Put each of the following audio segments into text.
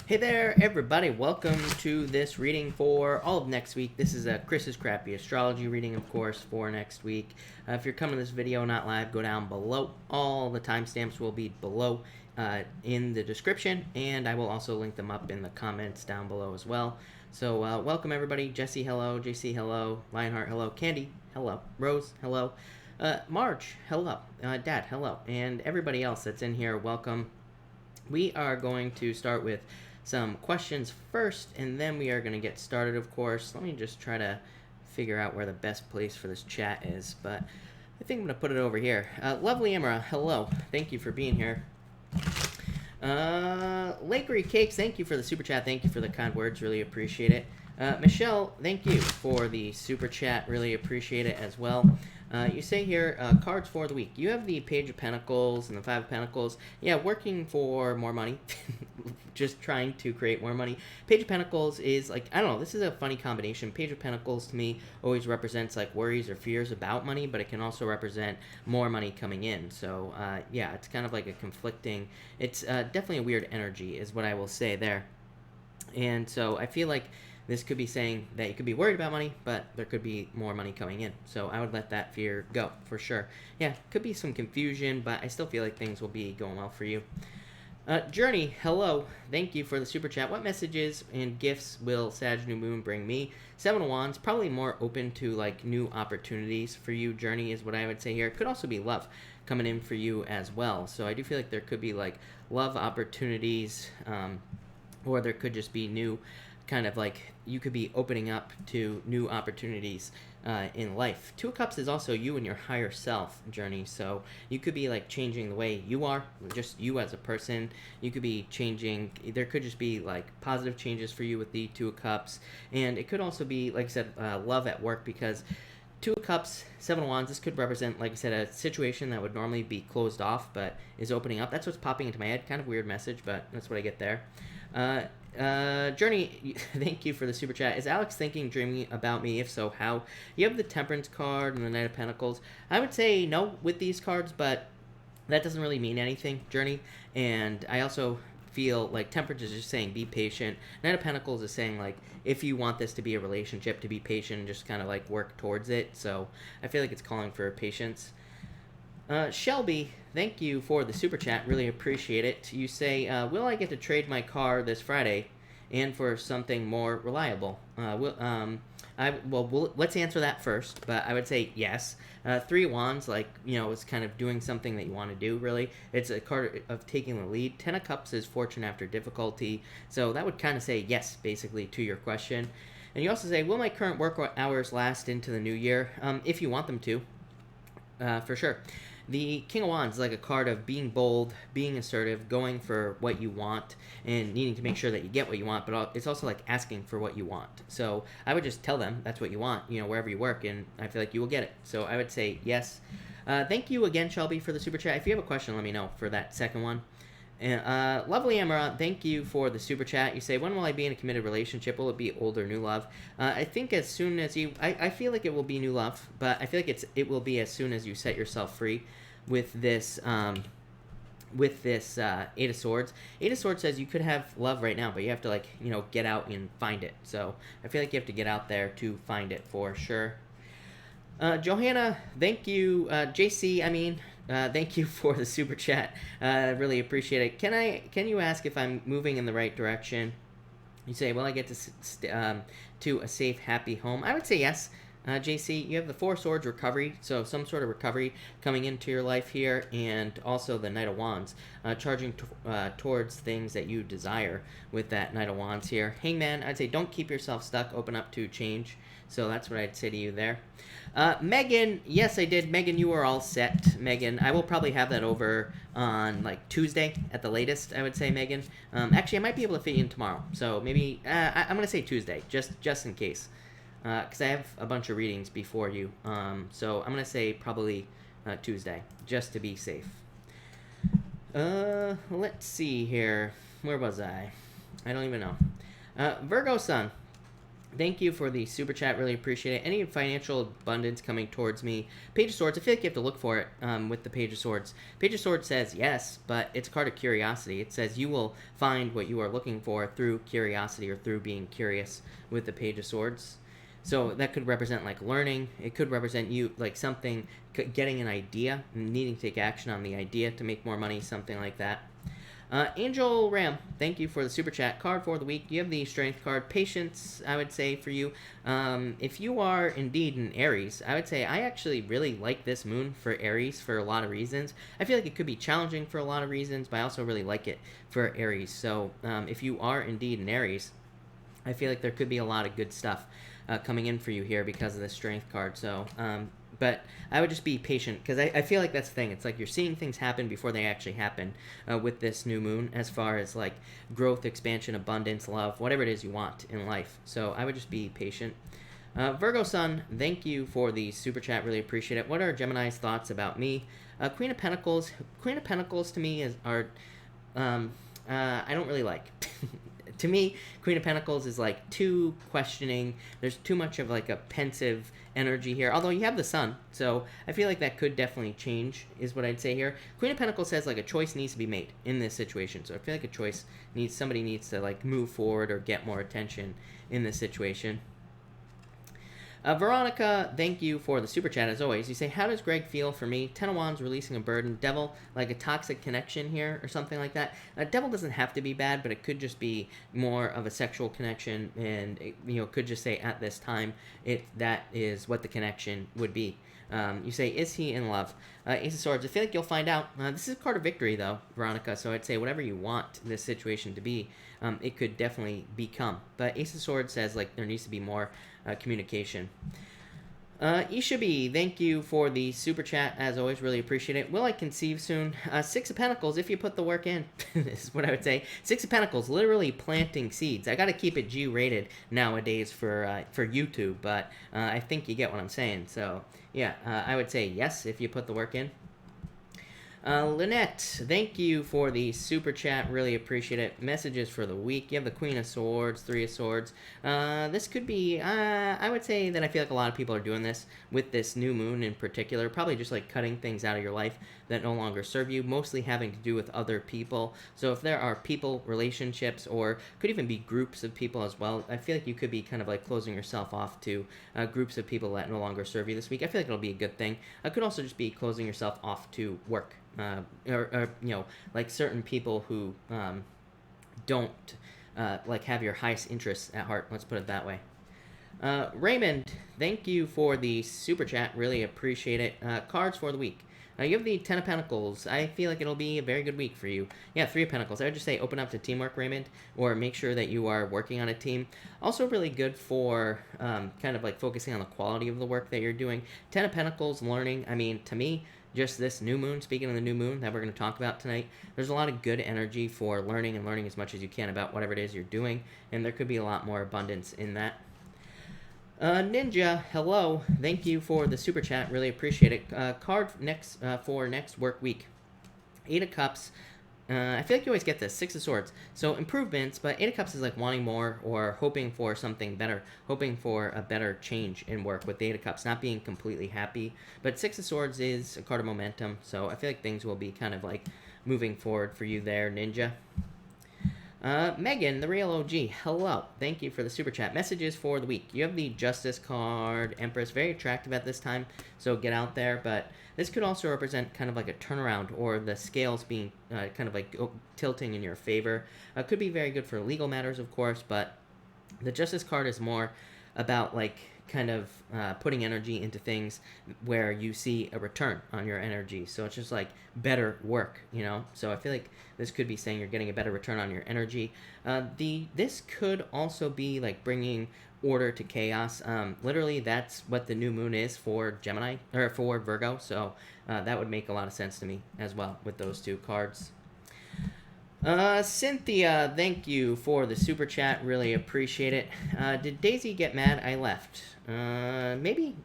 Hey there, everybody. Welcome to this reading for all of next week. This is Chris's crappy astrology reading, of course, for next week. If you're coming to this video not live, go down below. All the timestamps will be below in the description, and I will also link them up in the comments down below as well. So welcome, everybody. Jesse, hello. JC, hello. Lionheart, hello. Candy, hello. Rose, hello. Marge, hello. Dad, hello. And everybody else that's in here, welcome. We are going to start with some questions first, and then we are going to get started, of course. Let me just try to figure out where the best place for this chat is, but I think I'm going to put it over here. Lovely Emma, hello. Thank you for being here. Lakery Cakes, thank you for the super chat. Thank you for the kind words. Really appreciate it. Michelle, thank you for the super chat. Really appreciate it as well. You say here, cards for the week. You have the Page of Pentacles and the Five of Pentacles. Yeah, working for more money. Just trying to create more money. Page of Pentacles is like, I don't know, this is a funny combination. Page of Pentacles to me always represents like worries or fears about money, but it can also represent more money coming in. So yeah, it's kind of like a conflicting, it's definitely a weird energy is what I will say there. And so I feel like this could be saying that you could be worried about money, but there could be more money coming in. So I would let that fear go for sure. Yeah, could be some confusion, but I still feel like things will be going well for you. Journey, hello. Thank you for the super chat. What messages and gifts will Sag New Moon bring me? Seven of Wands, probably more open to like new opportunities for you. Journey is what I would say here. Could also be love coming in for you as well. So I do feel like there could be like love opportunities, or there could just be new kind of like you could be opening up to new opportunities in life. Two of Cups is also you and your higher self journey. So you could be like changing the way you are, just you as a person. You could be changing, there could just be like positive changes for you with the Two of Cups. And it could also be, like I said, love at work, because Two of Cups, Seven of Wands, this could represent, like I said, a situation that would normally be closed off but is opening up. That's what's popping into my head. Kind of weird message, but that's what I get there. Journey, thank you for the super chat. Is Alex thinking, dreaming about me? If so, how? You have the Temperance card and the Knight of Pentacles. I would say no with these cards, but that doesn't really mean anything, Journey. And I also feel like Temperance is just saying be patient. Knight of Pentacles is saying like if you want this to be a relationship, to be patient and just kind of like work towards it. So I feel like it's calling for patience. Shelby, thank you for the super chat. Really appreciate it. You say, will I get to trade my car this Friday and for something more reliable? Well, let's answer that first, but I would say yes. Three of Wands, like, you know, it's kind of doing something that you want to do, really. It's a card of taking the lead. Ten of Cups is fortune after difficulty. So that would kind of say yes, basically, to your question. And you also say, will my current work hours last into the new year? If you want them to, for sure. The King of Wands is like a card of being bold, being assertive, going for what you want, and needing to make sure that you get what you want, but it's also like asking for what you want. So I would just tell them that's what you want, you know, wherever you work, and I feel like you will get it. So I would say yes. Thank you again, Shelby, for the super chat. If you have a question, let me know for that second one. And Lovely Emma, thank you for the super chat. You say, when will I be in a committed relationship? Will it be old or new love? I think as soon as you, I feel like it will be new love, but I feel like it will be as soon as you set yourself free with this Eight of Swords. Eight of Swords says you could have love right now, but you have to, like, you know, get out and find it. So I feel like you have to get out there to find it for sure. Johanna, thank you. JC, thank you for the super chat. I really appreciate it. Can you ask if I'm moving in the right direction? You say, well, I get to a safe, happy home. I would say yes. JC, you have the Four Swords recovery, so some sort of recovery coming into your life here, and also the Knight of Wands, charging towards things that you desire with that Knight of Wands here. Hangman, I'd say don't keep yourself stuck, open up to change. So that's what I'd say to you there. Megan, yes, I did. Megan, you are all set. Megan, I will probably have that over on like Tuesday at the latest, I would say, Megan. Actually, I might be able to fit you in tomorrow, so maybe I'm going to say Tuesday, just in case. Because I have a bunch of readings before you. So I'm going to say probably Tuesday, just to be safe. Let's see here. Where was I? I don't even know. Virgo Sun. Thank you for the super chat. Really appreciate it. Any financial abundance coming towards me? Page of Swords. I feel like you have to look for it with the Page of Swords. Page of Swords says yes, but it's a card of curiosity. It says you will find what you are looking for through curiosity or through being curious with the Page of Swords. So that could represent like learning. It could represent you like something, getting an idea, needing to take action on the idea to make more money, something like that. Angel Ram, thank you for the super chat. Card for the week. You have the strength card. Patience, I would say, for you. If you are indeed an Aries, I would say I actually really like this moon for Aries for a lot of reasons. I feel like it could be challenging for a lot of reasons, but I also really like it for Aries. So if you are indeed an Aries, I feel like there could be a lot of good stuff coming in for you here because of the strength card. So but I would just be patient because I feel like that's the thing. It's like you're seeing things happen before they actually happen with this new moon as far as like growth, expansion, abundance, love, whatever it is you want in life. So I would just be patient. Virgo Sun, thank you for the super chat. Really appreciate it. What are Gemini's thoughts about me? Queen of Pentacles. Queen of Pentacles to me I don't really like. To me, Queen of Pentacles is like too questioning. There's too much of like a pensive energy here. Although you have the Sun, so I feel like that could definitely change, is what I'd say here. Queen of Pentacles says like a choice needs to be made in this situation. So I feel like somebody needs to like move forward or get more attention in this situation. Veronica, thank you for the super chat as always. You say, how does Greg feel for me? Ten of Wands releasing a burden. Devil, like a toxic connection here or something like that. Devil doesn't have to be bad, but it could just be more of a sexual connection, and it could just say at this time that is what the connection would be. You say, is he in love? Ace of Swords, I feel like you'll find out. This is a card of victory, though, Veronica, so I'd say whatever you want this situation to be, it could definitely become. But Ace of Swords says, like, there needs to be more communication. Ishabi, thank you for the super chat, as always, really appreciate it. Will I conceive soon? Six of Pentacles, if you put the work in, is what I would say. Six of Pentacles, literally planting seeds. I gotta keep it G-rated nowadays for YouTube, but I think you get what I'm saying. So, yeah, I would say yes, if you put the work in. Lynette, thank you for the super chat. Really appreciate it. Messages for the week. You have the Queen of Swords, Three of Swords. This could be, I would say that I feel like a lot of people are doing this with this new moon in particular. Probably just like cutting things out of your life that no longer serve you, mostly having to do with other people. So if there are people, relationships, or could even be groups of people as well, I feel like you could be kind of like closing yourself off to groups of people that no longer serve you this week. I feel like it'll be a good thing. It could also just be closing yourself off to work. Or like certain people who don't like have your highest interests at heart. Let's put it that way. Raymond, thank you for the super chat. Really appreciate it. Cards for the week. You have the Ten of Pentacles. I feel like it'll be a very good week for you. Yeah, Three of Pentacles. I would just say open up to teamwork, Raymond, or make sure that you are working on a team. Also really good for kind of like focusing on the quality of the work that you're doing. Ten of Pentacles, learning. I mean, to me, just this new moon, speaking of the new moon that we're going to talk about tonight, there's a lot of good energy for learning and learning as much as you can about whatever it is you're doing, and there could be a lot more abundance in that. Ninja, hello. Thank you for the super chat. Really appreciate it. Card next for next work week. Eight of Cups. I feel like you always get this. Six of Swords. So improvements, but Eight of Cups is like wanting more or hoping for something better, hoping for a better change in work with the Eight of Cups, not being completely happy. But Six of Swords is a card of momentum, so I feel like things will be kind of like moving forward for you there, Ninja. Megan, the real OG, hello. Thank you for the super chat. Messages for the week. You have the Justice card, Empress, very attractive at this time, so get out there. But this could also represent kind of like a turnaround or the scales being kind of like tilting in your favor. Could be very good for legal matters, of course, but the Justice card is more about like kind of putting energy into things where you see a return on your energy. So it's just like better work, So I feel like this could be saying you're getting a better return on your energy. This could also be like bringing order to chaos. Literally, that's what the new moon is for Gemini or for Virgo. So that would make a lot of sense to me as well with those two cards. Cynthia, thank you for the super chat. Really appreciate it. Did Daisy get mad I left? Maybe.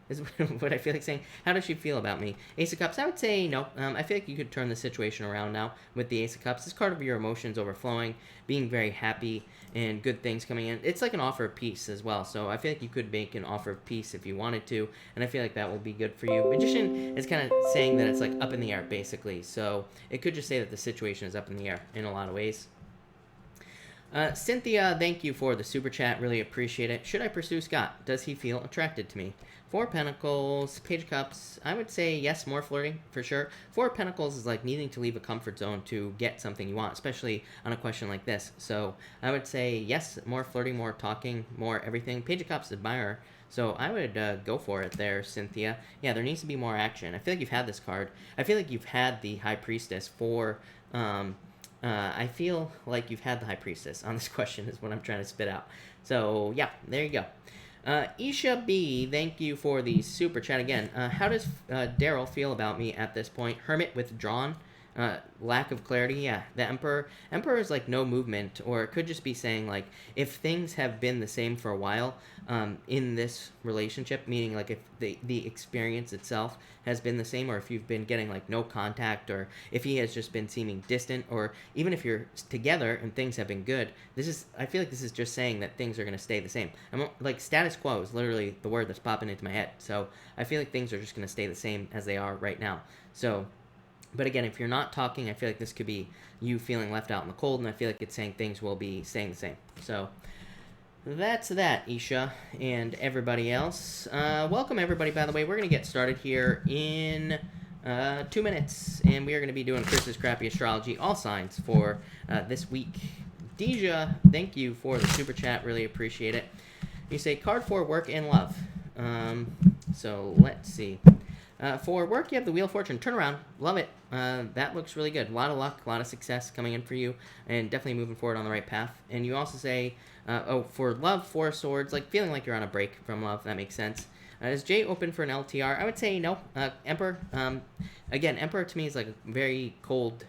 Is is what I feel like saying. How does she feel about me? Ace of Cups, I would say no. I feel like you could turn the situation around now with the Ace of Cups. This card of your emotions overflowing, being very happy, and good things coming in. It's like an offer of peace as well. So I feel like you could make an offer of peace if you wanted to, and I feel like that will be good for you. Magician is kind of saying that it's like up in the air, basically. So it could just say that the situation is up in the air in a lot of ways. Cynthia, thank you for the super chat. Really appreciate it. Should I pursue Scott? Does he feel attracted to me? Four Pentacles, Page of Cups. I would say yes, more flirting, for sure. Four Pentacles is like needing to leave a comfort zone to get something you want, especially on a question like this. So I would say yes, more flirting, more talking, more everything. Page of Cups, admirer. So I would go for it there, Cynthia. Yeah, there needs to be more action. I feel like you've had this card. I feel like you've had the High Priestess for... I feel like you've had the High Priestess on this question is what I'm trying to spit out. So, yeah, there you go. Isha B, thank you for the super chat again. How does Daryl feel about me at this point? Hermit, withdrawn, lack of clarity. Yeah, the Emperor. Emperor is like no movement, or it could just be saying like if things have been the same for a while in this relationship, meaning like if the experience itself has been the same, or if you've been getting like no contact, or if he has just been seeming distant, or even if you're together and things have been good, I feel like this is just saying that things are going to stay the same. Like status quo is literally the word that's popping into my head. So I feel like things are just going to stay the same as they are right now. So, but again, if you're not talking, I feel like this could be you feeling left out in the cold, and I feel like it's saying things will be staying the same. So that's that, Isha and everybody else. Welcome, everybody, by the way. We're going to get started here in 2 minutes, and we are going to be doing Chris's Crappy Astrology, all signs for this week. Deja, thank you for the super chat. Really appreciate it. You say, card for work and love. So let's see. For work, you have the Wheel of Fortune. Turn around. Love it. That looks really good. A lot of luck, a lot of success coming in for you, and definitely moving forward on the right path. And you also say, for love, Four of Swords, like feeling like you're on a break from love. That makes sense. Is Jay open for an LTR? I would say no. Emperor, again, Emperor to me is like a very cold,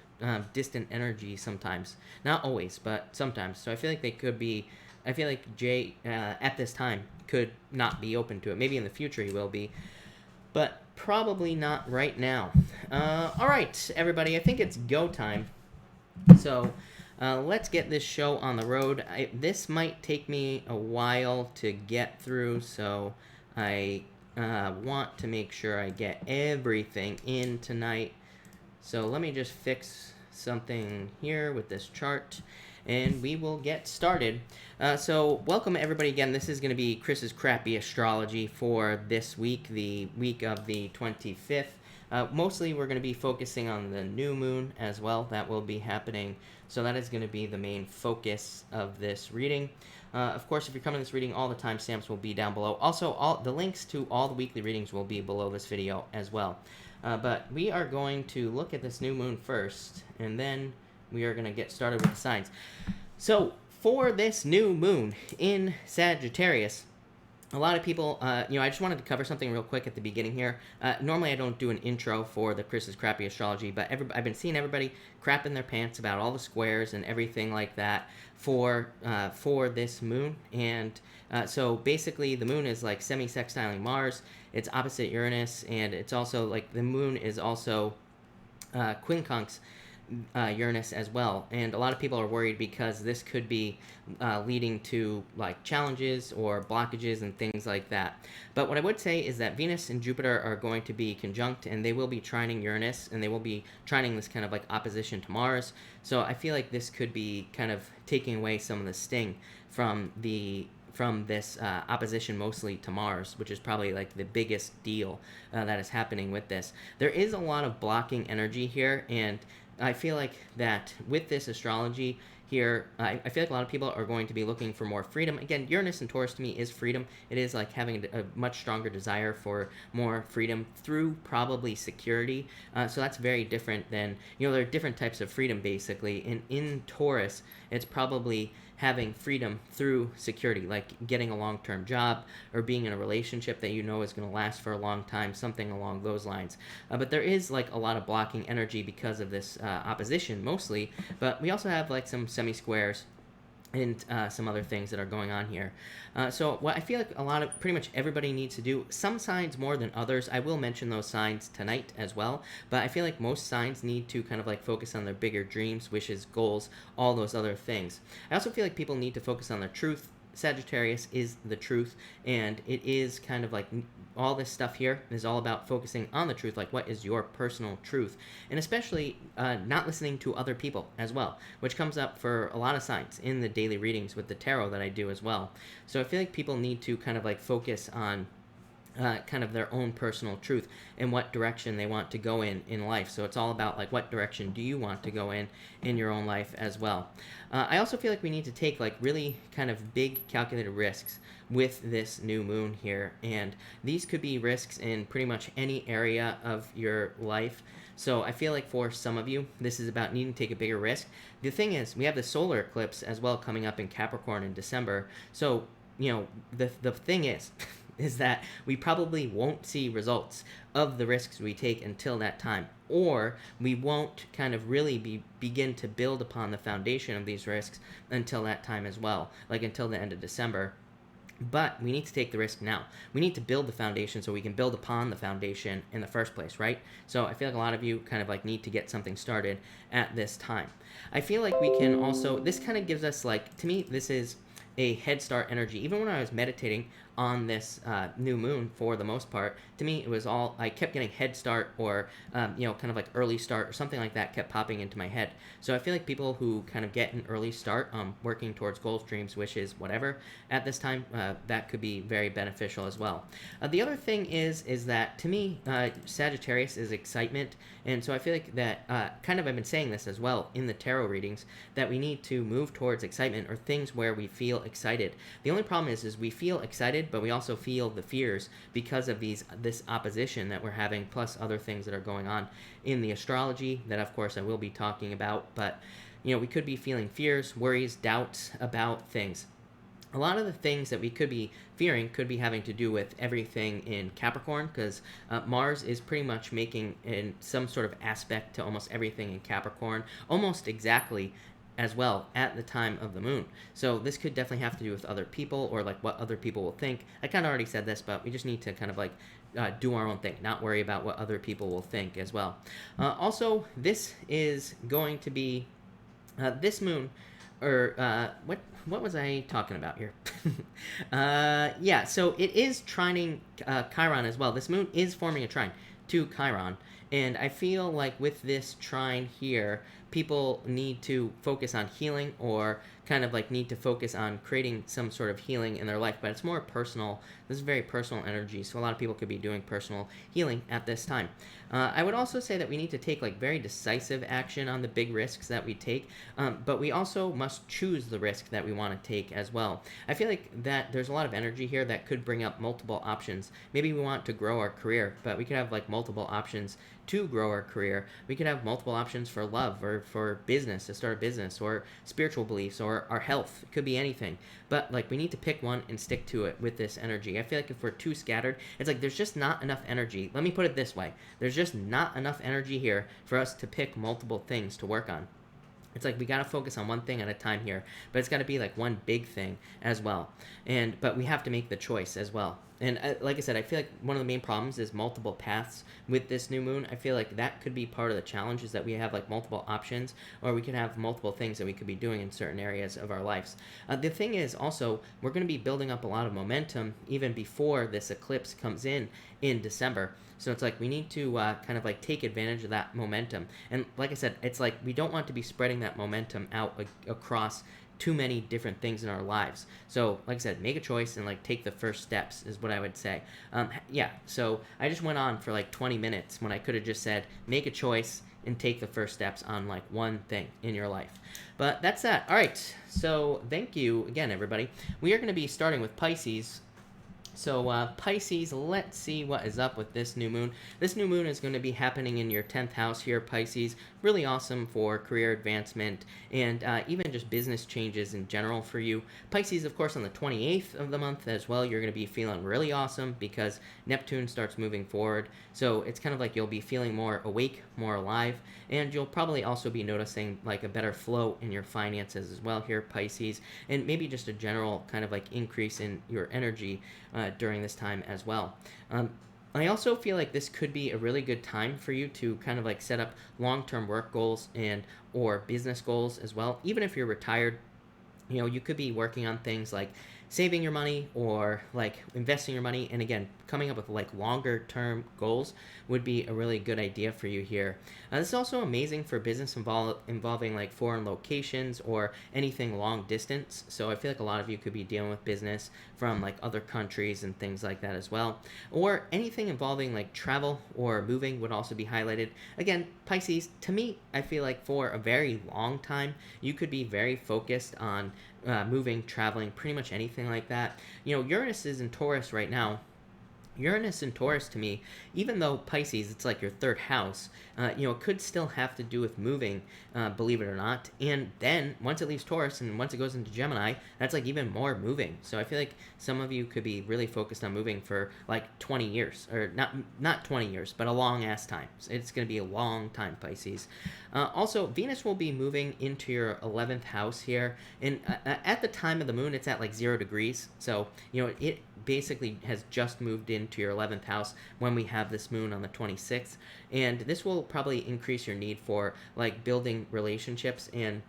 distant energy sometimes. Not always, but sometimes. So I feel like they could be, I feel like Jay, at this time, could not be open to it. Maybe in the future he will be, but probably not right now. All right, everybody, I think it's go time. So let's get this show on the road. This might take me a while to get through, so I want to make sure I get everything in tonight. So let me just fix something here with this chart, and we will get started. So welcome, everybody, again. This is going to be Chris's Crappy Astrology for this week, the week of the 25th. Mostly we're going to be focusing on the new moon as well. That will be happening. So that is going to be the main focus of this reading. Of course, if you're coming to this reading, all the timestamps will be down below. Also, all the links to all the weekly readings will be below this video as well. But we are going to look at this new moon first, and then we are going to get started with the signs. So for this new moon in Sagittarius, a lot of people, I just wanted to cover something real quick at the beginning here. Normally I don't do an intro for the Chris's Crappy Astrology, but I've been seeing everybody crap in their pants about all the squares and everything like that for this moon. And so basically the moon is like semi-sextiling Mars. It's opposite Uranus, and it's also like the moon is also quincunx Uranus as well, and a lot of people are worried because this could be leading to like challenges or blockages and things like that. But what I would say is that Venus and Jupiter are going to be conjunct, and they will be trining Uranus, and they will be trining this kind of like opposition to Mars. So I feel like this could be kind of taking away some of the sting from this opposition mostly to Mars, which is probably like the biggest deal that is happening with this. There is a lot of blocking energy here, and I feel like that with this astrology here, I feel like a lot of people are going to be looking for more freedom. Again, Uranus and Taurus to me is freedom. It is like having a much stronger desire for more freedom through probably security. So that's very different than, there are different types of freedom basically. And in Taurus, it's probably having freedom through security, like getting a long-term job or being in a relationship that you know is going to last for a long time, something along those lines. But there is like a lot of blocking energy because of this opposition mostly, but we also have like some semi-squares and some other things that are going on here. So what I feel like pretty much everybody needs to do, some signs more than others. I will mention those signs tonight as well, but I feel like most signs need to kind of like focus on their bigger dreams, wishes, goals, all those other things. I also feel like people need to focus on their truth. Sagittarius is the truth, and it is kind of like all this stuff here is all about focusing on the truth, like what is your personal truth, and especially not listening to other people as well, which comes up for a lot of signs in the daily readings with the tarot that I do as well. So I feel like people need to kind of like focus on kind of their own personal truth and what direction they want to go in life. So it's all about like what direction do you want to go in your own life as well. I also feel like we need to take like really kind of big calculated risks with this new moon here, and these could be risks in pretty much any area of your life. So I feel like for some of you, this is about needing to take a bigger risk. The thing is, we have the solar eclipse as well coming up in Capricorn in December. So, you know, the thing is is that we probably won't see results of the risks we take until that time, or we won't kind of really begin to build upon the foundation of these risks until that time as well, like until the end of December. But we need to take the risk now. We need to build the foundation so we can build upon the foundation in the first place, right? So I feel like a lot of you kind of like need to get something started at this time. I feel like we can also, this kind of gives us like, to me, this is a head start energy. Even when I was meditating on this new moon, for the most part, to me it was all, I kept getting head start or you know, kind of like early start or something like that kept popping into my head. So I feel like people who kind of get an early start working towards goals, dreams, wishes, whatever at this time, that could be very beneficial as well. The other thing is that to me Sagittarius is excitement, and so I feel like that kind of, I've been saying this as well in the tarot readings, that we need to move towards excitement or things where we feel excited. The only problem is we feel excited, but we also feel the fears because of this opposition that we're having, plus other things that are going on in the astrology that of course I will be talking about. But you know, we could be feeling fears, worries, doubts about things. A lot of the things that we could be fearing could be having to do with everything in Capricorn, because Mars is pretty much making in some sort of aspect to almost everything in Capricorn, almost exactly as well at the time of the moon. So this could definitely have to do with other people, or like what other people will think. I kind of already said this, but we just need to kind of like do our own thing, not worry about what other people will think as well. Also, this is going to be this moon, or what was I talking about here? Yeah, so it is trining Chiron as well. This moon is forming a trine to Chiron, and I feel like with this trine here, people need to focus on healing, or kind of like need to focus on creating some sort of healing in their life, but it's more personal. This is very personal energy, so a lot of people could be doing personal healing at this time. I would also say that we need to take like very decisive action on the big risks that we take, but we also must choose the risk that we want to take as well. I feel like that there's a lot of energy here that could bring up multiple options. Maybe we want to grow our career, but we could have like multiple options to grow our career. We could have multiple options for love, or for business, to start a business, or spiritual beliefs, or our health. It could be anything. But like, we need to pick one and stick to it with this energy. I feel like if we're too scattered, it's like there's just not enough energy. Let me put it this way. There's just not enough energy here for us to pick multiple things to work on. It's like we got to focus on one thing at a time here, but it's got to be like one big thing as well. But we have to make the choice as well. And like I said, I feel like one of the main problems is multiple paths with this new moon. I feel like that could be part of the challenge, is that we have like multiple options, or we could have multiple things that we could be doing in certain areas of our lives. The thing is also, we're going to be building up a lot of momentum even before this eclipse comes in December. So it's like we need to kind of like take advantage of that momentum. And like I said, it's like we don't want to be spreading that momentum out across too many different things in our lives. So like I said, make a choice and like take the first steps is what I would say. Yeah, so I just went on for like 20 minutes when I could have just said make a choice and take the first steps on like one thing in your life. But that's that. All right, so thank you again, everybody. We are going to be starting with Pisces So, Pisces, let's see what is up with this new moon. This new moon is going to be happening in your 10th house here, Pisces. Really awesome for career advancement and even just business changes in general for you. Pisces, of course, on the 28th of the month as well, you're going to be feeling really awesome because Neptune starts moving forward. So, it's kind of like you'll be feeling more awake, more alive, and you'll probably also be noticing like a better flow in your finances as well here, Pisces, and maybe just a general kind of like increase in your energy during this time as well. I also feel like this could be a really good time for you to kind of like set up long-term work goals and or business goals as well. Even if you're retired, you know, you could be working on things like saving your money or like investing your money, and again coming up with like longer term goals would be a really good idea for you here. This is also amazing for business involving like foreign locations or anything long distance, so I feel like a lot of you could be dealing with business from like other countries and things like that as well, or anything involving like travel or moving would also be highlighted. Again, Pisces, to me, I feel like for a very long time you could be very focused on moving, traveling, pretty much anything like that. You know, Uranus is in Taurus right now. Uranus and Taurus, to me, even though Pisces, it's like your third house, you know, it could still have to do with moving, believe it or not. And then once it leaves Taurus and once it goes into Gemini, that's like even more moving. So I feel like some of you could be really focused on moving for like 20 years, or not 20 years, but a long ass time. So it's going to be a long time, Pisces. Also, Venus will be moving into your 11th house here, and at the time of the moon, it's at like 0 degrees. So you know it basically has just moved into your 11th house when we have this moon on the 26th, and this will probably increase your need for like building relationships. And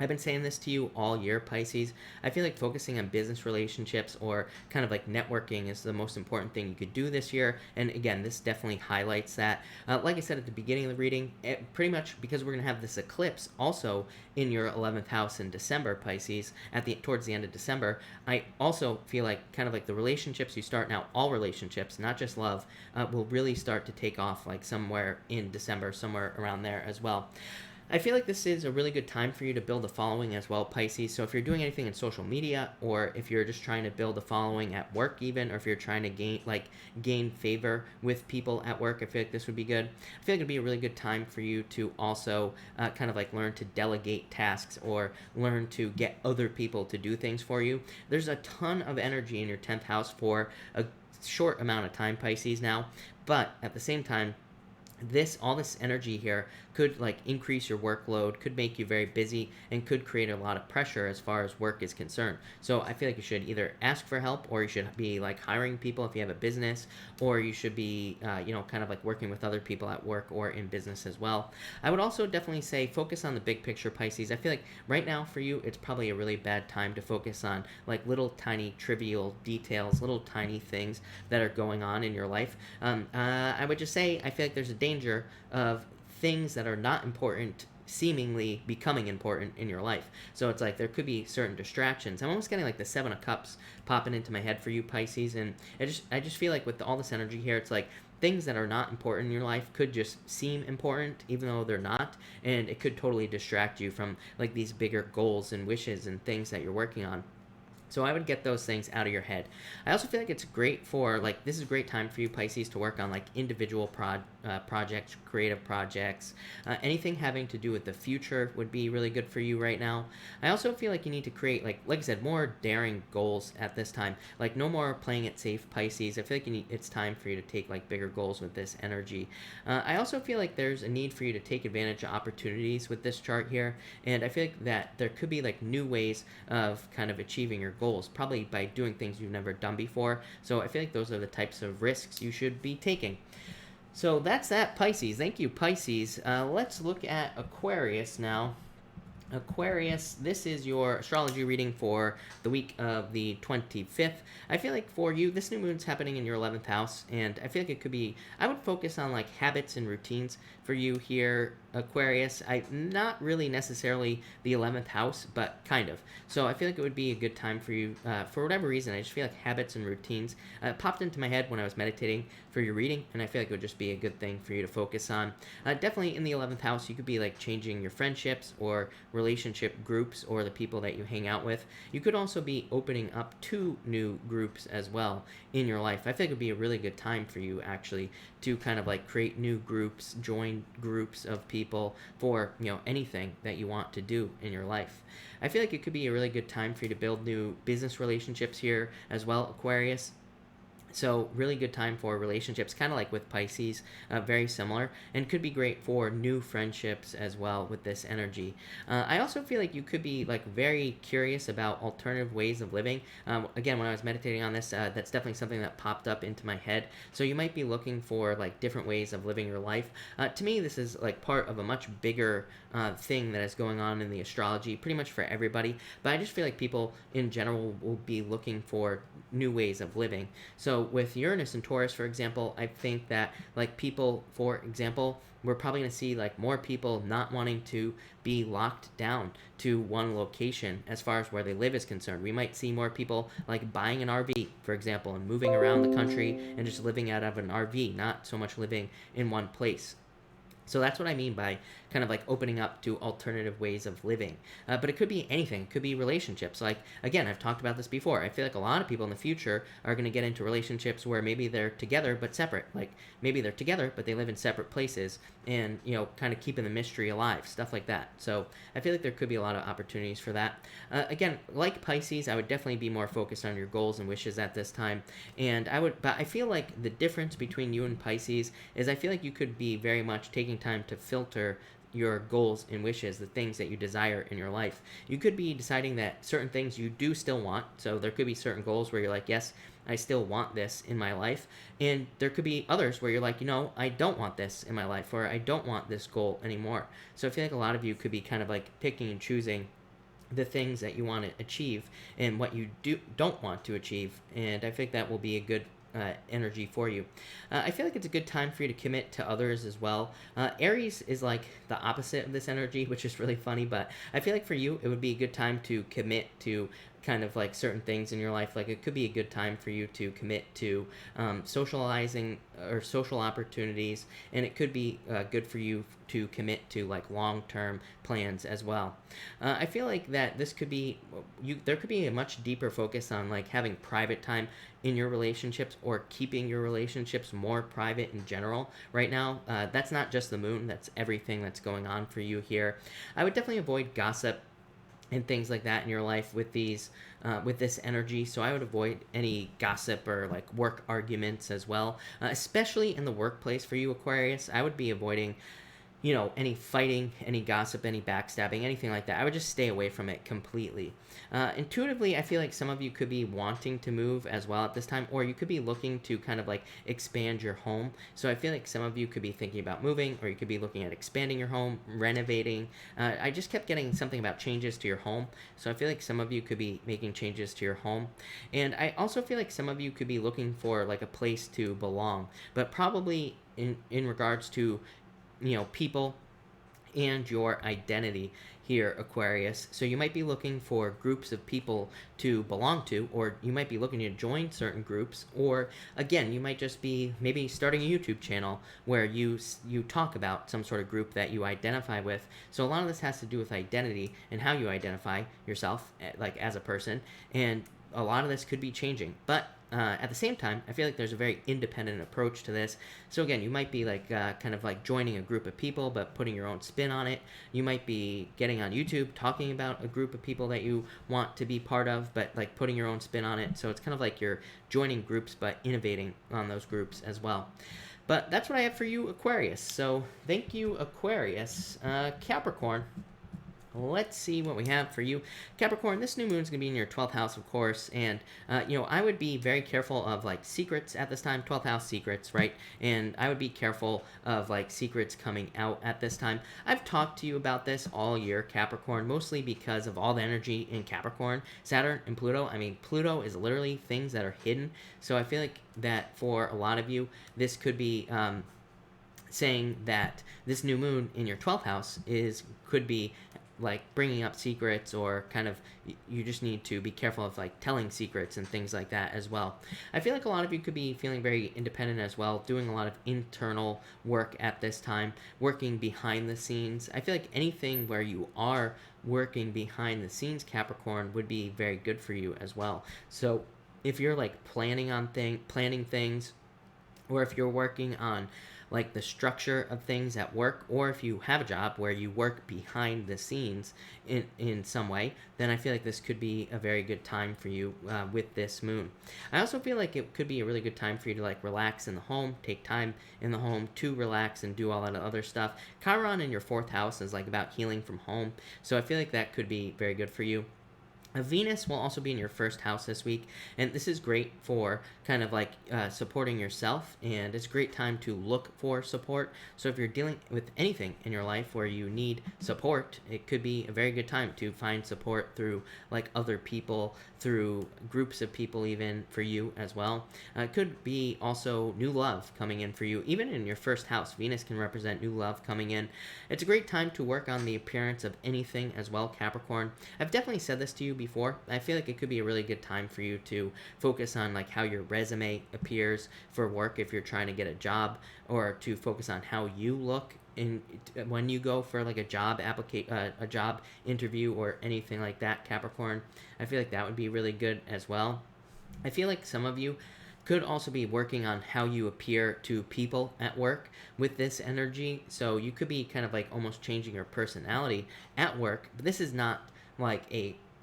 I've been saying this to you all year, Pisces. I feel like focusing on business relationships or kind of like networking is the most important thing you could do this year. And again, this definitely highlights that. Like I said at the beginning of the reading, pretty much because we're going to have this eclipse also in your 11th house in December, Pisces, towards the end of December, I also feel like kind of like the relationships you start now, all relationships, not just love, will really start to take off like somewhere in December, somewhere around there as well. I feel like this is a really good time for you to build a following as well, Pisces. So if you're doing anything in social media, or if you're just trying to build a following at work even, or if you're trying to gain favor with people at work, I feel like this would be good. I feel like it'd be a really good time for you to also kind of like learn to delegate tasks or learn to get other people to do things for you. There's a ton of energy in your 10th house for a short amount of time, Pisces, now, but at the same time, all this energy here could like increase your workload, could make you very busy, and could create a lot of pressure as far as work is concerned. So I feel like you should either ask for help, or you should be like hiring people if you have a business, or you should be you know, kind of like working with other people at work or in business as well. I would also definitely say focus on the big picture, Pisces. I feel like right now for you it's probably a really bad time to focus on like little tiny trivial details, little tiny things that are going on in your life. I would just say I feel like there's a danger of things that are not important seemingly becoming important in your life. So it's like there could be certain distractions. I'm almost getting like the 7 of Cups popping into my head for you, Pisces, and I just feel like with all this energy here, it's like things that are not important in your life could just seem important even though they're not, and it could totally distract you from like these bigger goals and wishes and things that you're working on. So I would get those things out of your head. I also feel like it's great for, like, this is a great time for you, Pisces, to work on, like, individual projects, creative projects. Anything having to do with the future would be really good for you right now. I also feel like you need to create, like I said, more daring goals at this time. Like, no more playing it safe, Pisces. I feel like it's time for you to take, like, bigger goals with this energy. I also feel like there's a need for you to take advantage of opportunities with this chart here. And I feel like that there could be, like, new ways of kind of achieving your goals, probably by doing things you've never done before. So I feel like those are the types of risks you should be taking. So that's that, Pisces. Thank you, Pisces. Let's look at Aquarius now. Aquarius, this is your astrology reading for the week of the 25th. I feel like for you, this new moon's happening in your 11th house, and I feel like it could be, I would focus on like habits and routines for you here, Aquarius. Not really necessarily the 11th house, but kind of. So I feel like it would be a good time for you, for whatever reason. I just feel like habits and routines popped into my head when I was meditating for your reading, and I feel like it would just be a good thing for you to focus on. Definitely in the 11th house, you could be like changing your friendships or relationship groups or the people that you hang out with. You could also be opening up to new groups as well in your life. I think it would be a really good time for you actually to kind of like create new groups, join groups of people for, anything that you want to do in your life. I feel like it could be a really good time for you to build new business relationships here as well, Aquarius. So really good time for relationships, kind of like with Pisces, very similar, and could be great for new friendships as well with this energy. I also feel like you could be like very curious about alternative ways of living. Again, when I was meditating on this, that's definitely something that popped up into my head. So you might be looking for like different ways of living your life. To me, this is like part of a much bigger thing that is going on in the astrology, pretty much for everybody. But I just feel like people in general will be looking for new ways of living. So with Uranus and Taurus, for example, I think that like people, for example, we're probably going to see like more people not wanting to be locked down to one location as far as where they live is concerned. We might see more people like buying an RV, for example, and moving around the country and just living out of an RV, not so much living in one place. So that's what I mean by kind of like opening up to alternative ways of living. But it could be anything. It could be relationships. Like, again, I've talked about this before. I feel like a lot of people in the future are going to get into relationships where maybe they're together but separate. Like, maybe they're together but they live in separate places and, kind of keeping the mystery alive, stuff like that. So I feel like there could be a lot of opportunities for that. Again, like Pisces, I would definitely be more focused on your goals and wishes at this time. But I feel like the difference between you and Pisces is I feel like you could be very much taking time to filter your goals and wishes, the things that you desire in your life. You could be deciding that certain things you do still want. So there could be certain goals where you're like, yes, I still want this in my life. And there could be others where you're like, I don't want this in my life, or I don't want this goal anymore. So I feel like a lot of you could be kind of like picking and choosing the things that you want to achieve and what you don't want to achieve. And I think that will be a good energy for you. I feel like it's a good time for you to commit to others as well. Aries is like the opposite of this energy, which is really funny, but I feel like for you, it would be a good time to commit to kind of like certain things in your life. Like it could be a good time for you to commit to socializing or social opportunities, and it could be good for you to commit to like long-term plans as well. I feel like that this could be there could be a much deeper focus on like having private time in your relationships or keeping your relationships more private in general right now. That's not just the moon, that's everything that's going on for you here. I would definitely avoid gossip and things like that in your life with this energy. So I would avoid any gossip or like work arguments as well, especially in the workplace for you, Aquarius. I would be avoiding any fighting, any gossip, any backstabbing, anything like that. I would just stay away from it completely. Intuitively, I feel like some of you could be wanting to move as well at this time, or you could be looking to kind of like expand your home. So I feel like some of you could be thinking about moving, or you could be looking at expanding your home, renovating. I just kept getting something about changes to your home. So I feel like some of you could be making changes to your home. And I also feel like some of you could be looking for like a place to belong, but probably in regards to people and your identity here, Aquarius. So you might be looking for groups of people to belong to, or you might be looking to join certain groups, or again, you might just be maybe starting a YouTube channel where you talk about some sort of group that you identify with. So a lot of this has to do with identity and how you identify yourself like as a person, and a lot of this could be changing. But at the same time, I feel like there's a very independent approach to this. So again, you might be like kind of like joining a group of people, but putting your own spin on it. You might be getting on YouTube, talking about a group of people that you want to be part of, but like putting your own spin on it. So it's kind of like you're joining groups, but innovating on those groups as well. But that's what I have for you, Aquarius. So thank you, Aquarius. Capricorn. Let's see what we have for you. Capricorn, this new moon is going to be in your 12th house, of course, and, I would be very careful of, like, secrets at this time, 12th house secrets, right? And I would be careful of, like, secrets coming out at this time. I've talked to you about this all year, Capricorn, mostly because of all the energy in Capricorn, Saturn, and Pluto. I mean, Pluto is literally things that are hidden, so I feel like that for a lot of you, this could be saying that this new moon in your 12th house could be like bringing up secrets, or kind of you just need to be careful of like telling secrets and things like that as well. I feel like a lot of you could be feeling very independent as well, doing a lot of internal work at this time, working behind the scenes. I feel like anything where you are working behind the scenes, Capricorn, would be very good for you as well. So if you're like planning things, or if you're working on like the structure of things at work, or if you have a job where you work behind the scenes in some way, then I feel like this could be a very good time for you with this moon. I also feel like it could be a really good time for you to like relax in the home, take time in the home to relax and do all that other stuff. Chiron in your 4th house is like about healing from home, so I feel like that could be very good for you. Venus will also be in your 1st house this week, and this is great for kind of like supporting yourself, and it's a great time to look for support. So if you're dealing with anything in your life where you need support, it could be a very good time to find support through like other people, through groups of people, even for you as well. It could be also new love coming in for you. Even in your 1st house, Venus can represent new love coming in. It's a great time to work on the appearance of anything as well, Capricorn. I've definitely said this to you before. I feel like it could be a really good time for you to focus on like how your resume appears for work if you're trying to get a job, or to focus on how you look in when you go for like a job a job interview or anything like that, Capricorn. I feel like that would be really good as well. I feel like some of you could also be working on how you appear to people at work with this energy. So you could be kind of like almost changing your personality at work, but this is not like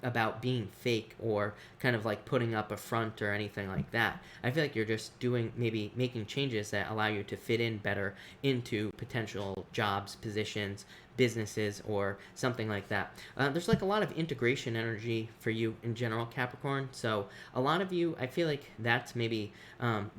about being fake or kind of like putting up a front or anything like that. I feel like you're just maybe making changes that allow you to fit in better into potential jobs, positions, businesses, or something like that. There's like a lot of integration energy for you in general, Capricorn. So a lot of you, I feel like that's maybe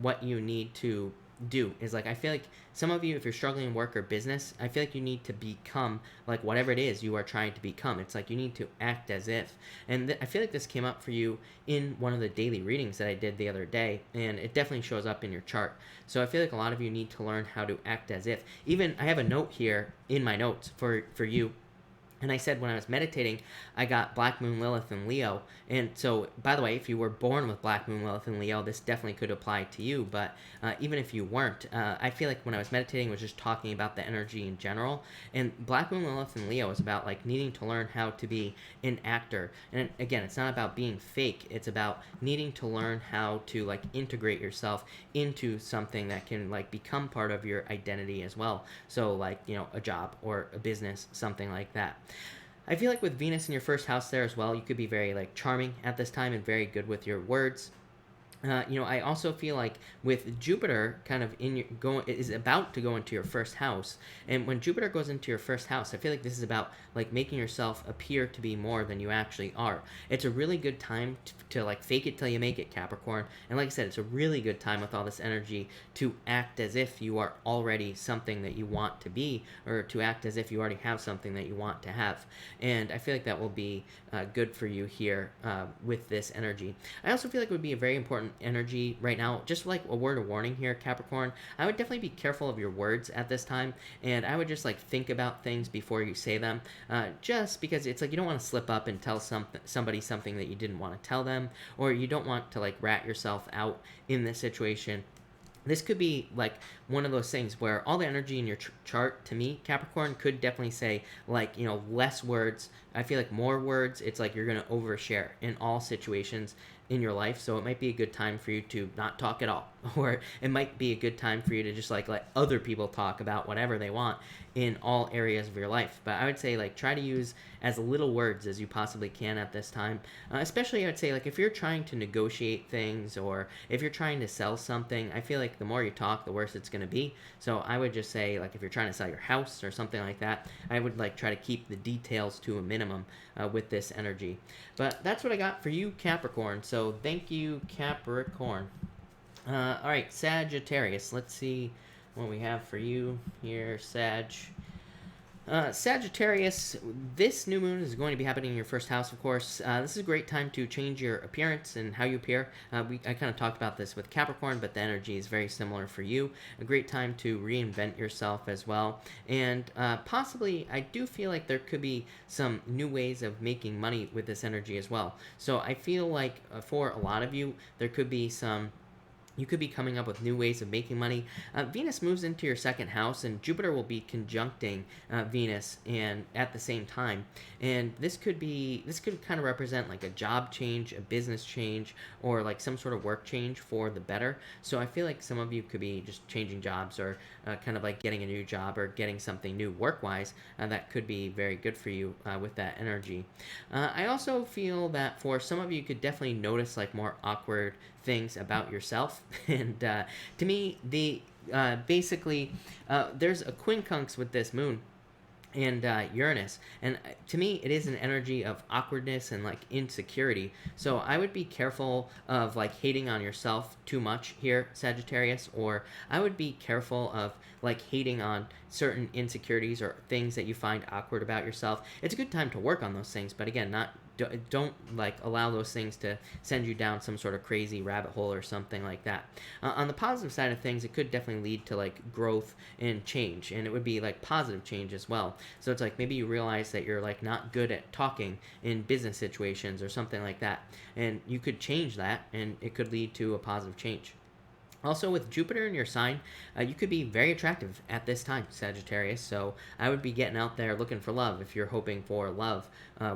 what you need to do, is like I feel like some of you, if you're struggling in work or business, I feel like you need to become like whatever it is you are trying to become. It's like you need to act as if. And I feel like this came up for you in one of the daily readings that I did the other day, and it definitely shows up in your chart. So I feel like a lot of you need to learn how to act as if. Even I have a note here in my notes for you. And I said when I was meditating, I got Black Moon Lilith and Leo. And so, by the way, if you were born with Black Moon Lilith and Leo, this definitely could apply to you. But even if you weren't, I feel like when I was meditating, I was just talking about the energy in general. And Black Moon Lilith and Leo is about like needing to learn how to be an actor. And again, it's not about being fake. It's about needing to learn how to like integrate yourself into something that can like become part of your identity as well. So like, you know, a job or a business, something like that. I feel like with Venus in your 1st house there as well, you could be very like charming at this time and very good with your words. I also feel like with Jupiter kind of is about to go into your 1st house, and when Jupiter goes into your 1st house, I feel like this is about like making yourself appear to be more than you actually are. It's a really good time to like fake it till you make it, Capricorn. And like I said, it's a really good time with all this energy to act as if you are already something that you want to be, or to act as if you already have something that you want to have. And I feel like that will be good for you here with this energy. I also feel like it would be a very important energy right now. Just like a word of warning here, Capricorn, I would definitely be careful of your words at this time, and I would just like think about things before you say them, just because it's like you don't want to slip up and tell somebody something that you didn't want to tell them, or you don't want to like rat yourself out in this situation. This could be like one of those things where all the energy in your chart, to me, Capricorn, could definitely say like, you know, less words. I feel like more words, it's like you're going to overshare in all situations in your life. So it might be a good time for you to not talk at all, or it might be a good time for you to just like let other people talk about whatever they want in all areas of your life. But I would say like try to use as little words as you possibly can at this time. Especially I would say like if you're trying to negotiate things, or if you're trying to sell something, I feel like the more you talk, the worse it's going to be. So I would just say like if you're trying to sell your house or something like that, I would like try to keep the details to a minimum with this energy. But that's what I got for you, Capricorn. So thank you, Capricorn. All right, Sagittarius. Let's see what we have for you here, Sag. Sagittarius, this new moon is going to be happening in your first house, of course. This is a great time to change your appearance and how you appear. I kind of talked about this with Capricorn, but the energy is very similar for you. A great time to reinvent yourself as well. And possibly, I do feel like there could be some new ways of making money with this energy as well. So I feel like for a lot of you, there could be some you could be coming up with new ways of making money. Venus moves into your second house, and Jupiter will be conjuncting Venus and at the same time. And this could kind of represent like a job change, a business change, or like some sort of work change for the better. So I feel like some of you could be just changing jobs or kind of like getting a new job or getting something new work-wise. That could be very good for you with that energy. I also feel that for some of you could definitely notice like more awkward things about yourself. And to me, basically, there's a quincunx with this moon and Uranus, and to me it is an energy of awkwardness and like insecurity. So I would be careful of like hating on yourself too much here, Sagittarius, or I would be careful of like hating on certain insecurities or things that you find awkward about yourself. It's a good time to work on those things, but again, don't like allow those things to send you down some sort of crazy rabbit hole or something like that. On the positive side of things, it could definitely lead to like growth and change, and it would be like positive change as well. So it's like maybe you realize that you're like not good at talking in business situations or something like that, and you could change that, and it could lead to a positive change. Also, with Jupiter in your sign, you could be very attractive at this time, Sagittarius. So I would be getting out there looking for love if you're hoping for love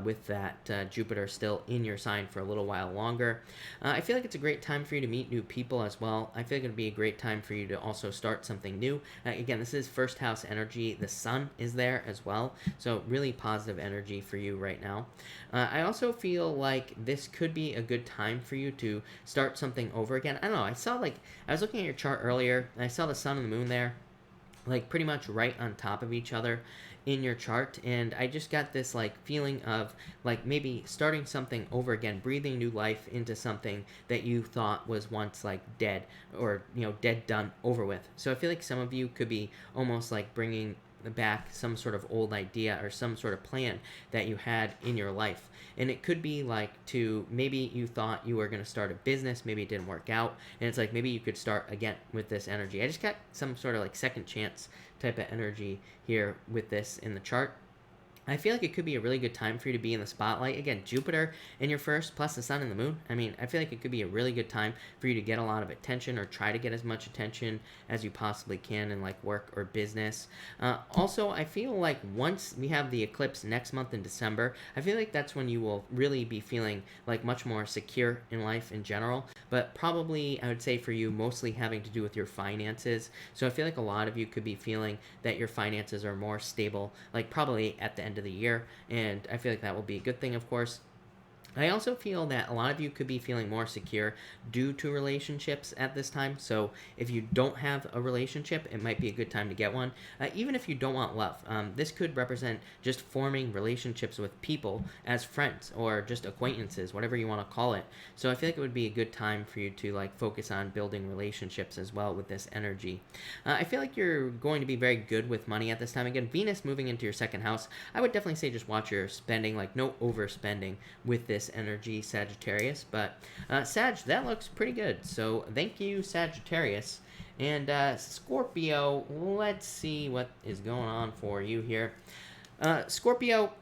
with that Jupiter still in your sign for a little while longer. I feel like it's a great time for you to meet new people as well. I feel like it would be a great time for you to also start something new. Again, this is first house energy. The sun is there as well. So really positive energy for you right now. I also feel like this could be a good time for you to start something over again. I don't know. I was looking at your chart earlier, and I saw the sun and the moon there, like pretty much right on top of each other in your chart, and I just got this like feeling of like maybe starting something over again, breathing new life into something that you thought was once like dead, or dead, done, over with. So I feel like some of you could be almost like bringing back some sort of old idea or some sort of plan that you had in your life. And it could be like to maybe you thought you were going to start a business, maybe it didn't work out, and it's like maybe you could start again with this energy. I just got some sort of like second chance type of energy here with this in the chart. I feel like it could be a really good time for you to be in the spotlight. Again, Jupiter in your first, plus the sun and the moon. I mean, I feel like it could be a really good time for you to get a lot of attention, or try to get as much attention as you possibly can in like work or business. Also, I feel like once we have the eclipse next month in December, I feel like that's when you will really be feeling like much more secure in life in general. But probably, I would say for you, mostly having to do with your finances. So I feel like a lot of you could be feeling that your finances are more stable, like probably at the end of the year, and I feel like that will be a good thing, of course. I also feel that a lot of you could be feeling more secure due to relationships at this time. So if you don't have a relationship, it might be a good time to get one. Even if you don't want love, this could represent just forming relationships with people as friends or just acquaintances, whatever you want to call it. So I feel like it would be a good time for you to like focus on building relationships as well with this energy. I feel like you're going to be very good with money at this time. Again, Venus moving into your second house, I would definitely say just watch your spending, like no overspending with this energy, Sagittarius. But Sag, that looks pretty good. So thank you, Sagittarius. And Scorpio, let's see what is going on for you here. Scorpio,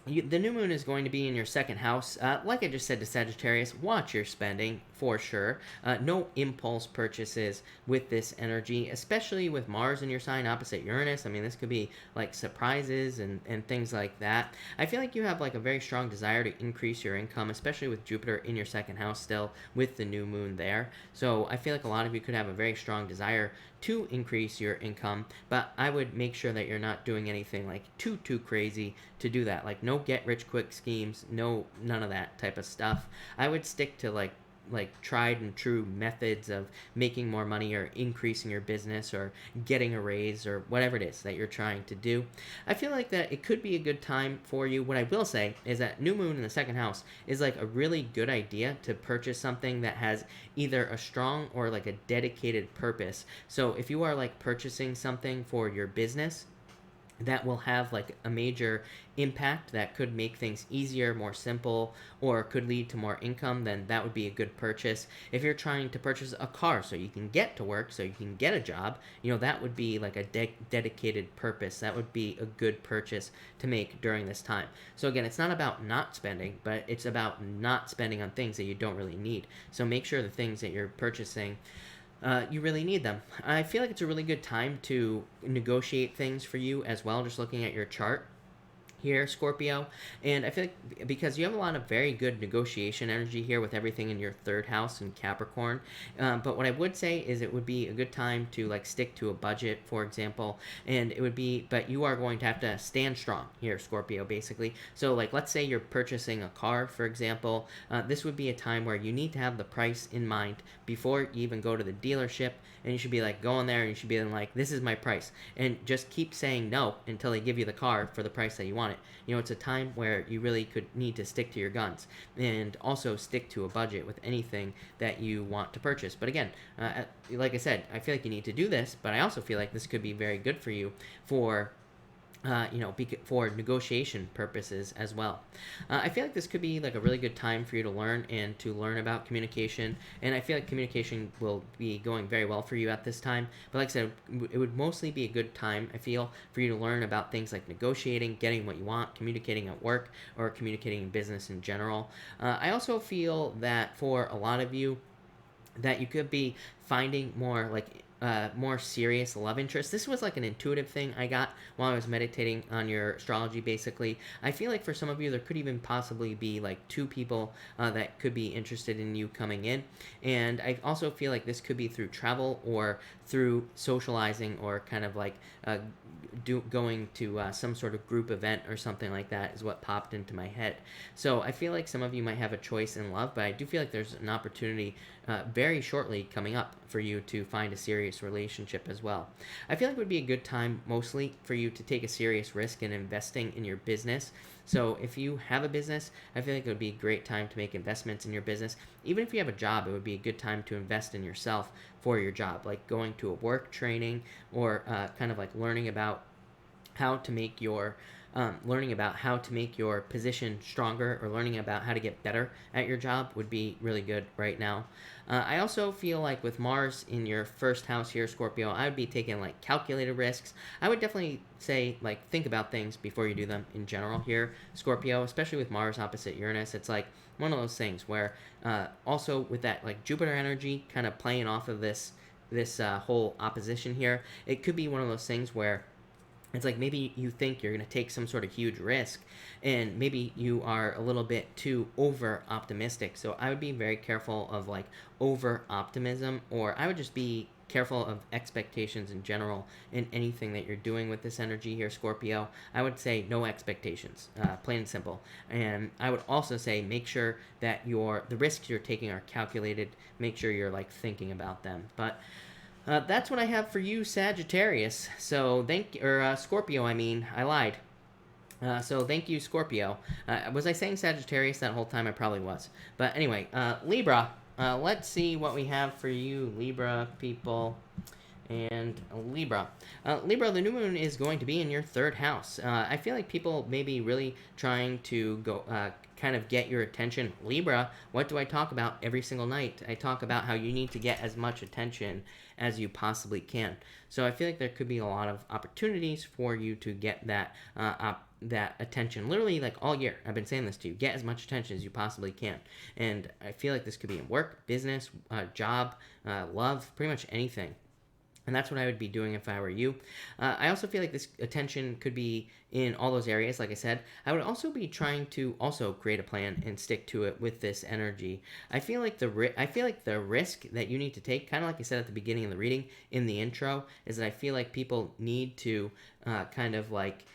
the new moon is going to be in your second house. Like I just said to Sagittarius, watch your spending for sure. No impulse purchases with this energy, especially with Mars in your sign opposite Uranus. I mean, this could be like surprises and things like that. I feel like you have like a very strong desire to increase your income, especially with Jupiter in your second house still with the new moon there. So I feel like a lot of you could have a very strong desire to increase your income, but I would make sure that you're not doing anything like too crazy to do that. Like no get rich quick schemes, none of that type of stuff. I would stick to like tried and true methods of making more money or increasing your business or getting a raise or whatever it is that you're trying to do. I feel like that it could be a good time for you. What I will say is that new moon in the second house is like a really good idea to purchase something that has either a strong or like a dedicated purpose. So if you are like purchasing something for your business, that will have like a major impact that could make things easier, more simple, or could lead to more income, then that would be a good purchase. If you're trying to purchase a car so you can get to work, so you can get a job, that would be like a dedicated purpose. That would be a good purchase to make during this time. So again, it's not about not spending, but it's about not spending on things that you don't really need. So make sure the things that you're purchasing, you really need them. I feel like it's a really good time to negotiate things for you as well, just looking at your chart here, Scorpio. And I feel like because you have a lot of very good negotiation energy here with everything in your third house in Capricorn. But what I would say is it would be a good time to like stick to a budget, for example. And it would be, but you are going to have to stand strong here, Scorpio, basically. So like, let's say you're purchasing a car, for example. This would be a time where you need to have the price in mind before you even go to the dealership. And you should be like going there and you should be like, this is my price. And just keep saying no until they give you the car for the price that you want it. It's a time where you really could need to stick to your guns and also stick to a budget with anything that you want to purchase. But again, like I said, I feel like you need to do this, but I also feel like this could be very good for you for for negotiation purposes as well. I feel like this could be like a really good time for you to learn and to learn about communication. And I feel like communication will be going very well for you at this time. But like I said, it would mostly be a good time, I feel, for you to learn about things like negotiating, getting what you want, communicating at work, or communicating in business in general. I also feel that for a lot of you, that you could be finding more serious love interest. This was like an intuitive thing I got while I was meditating on your astrology, basically. I feel like for some of you, there could even possibly be like two people that could be interested in you coming in. And I also feel like this could be through travel or through socializing or kind of like going to some sort of group event or something like that is what popped into my head. So I feel like some of you might have a choice in love, but I do feel like there's an opportunity very shortly coming up for you to find a serious relationship as well. I feel like it would be a good time mostly for you to take a serious risk in investing in your business. So if you have a business, I feel like it would be a great time to make investments in your business. Even if you have a job, it would be a good time to invest in yourself for your job, like going to a work training or kind of like learning about how to make your position stronger, or learning about how to get better at your job would be really good right now. I also feel like with Mars in your first house here, Scorpio, I would be taking like calculated risks. I would definitely say like think about things before you do them in general here, Scorpio, especially with Mars opposite Uranus. It's like one of those things where also with that like Jupiter energy kind of playing off of this whole opposition here, it could be one of those things where it's like maybe you think you're going to take some sort of huge risk, and maybe you are a little bit too over optimistic. So I would be very careful of like over optimism, or I would just be careful of expectations in general in anything that you're doing with this energy here, Scorpio. I would say no expectations, plain and simple. And I would also say make sure that the risks you're taking are calculated. Make sure you're like thinking about them. But that's what I have for you, Sagittarius. So Scorpio. I mean, I lied. So thank you, Scorpio. Was I saying Sagittarius that whole time? I probably was. But anyway, Libra. Let's see what we have for you, Libra people. And Libra. Libra, the new moon is going to be in your third house. I feel like people may be really trying to go kind of get your attention. Libra, what do I talk about every single night? I talk about how you need to get as much attention as you possibly can. So I feel like there could be a lot of opportunities for you to get that attention. Literally, like all year, I've been saying this to you. Get as much attention as you possibly can. And I feel like this could be in work, business, job, love, pretty much anything. And that's what I would be doing if I were you. I also feel like this attention could be in all those areas, like I said. I would also be trying to also create a plan and stick to it with this energy. I feel like the risk that you need to take, kind of like I said at the beginning of the reading, in the intro, is that I feel like people need to kind of like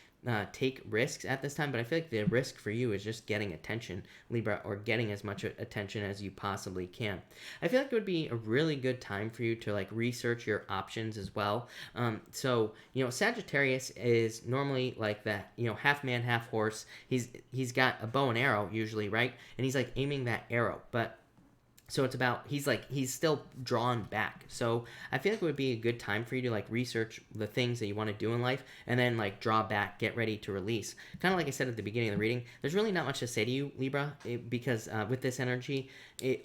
take risks at this time, but I feel like the risk for you is just getting attention, Libra, or getting as much attention as you possibly can. I feel like it would be a really good time for you to like research your options as well. So Sagittarius is normally like that, half man, half horse. He's got a bow and arrow usually, right? And he's like aiming that arrow, but So it's about he's still drawn back. So I feel like it would be a good time for you to like research the things that you want to do in life and then like draw back, get ready to release. Kind of like I said at the beginning of the reading, there's really not much to say to you, Libra, because with this energy,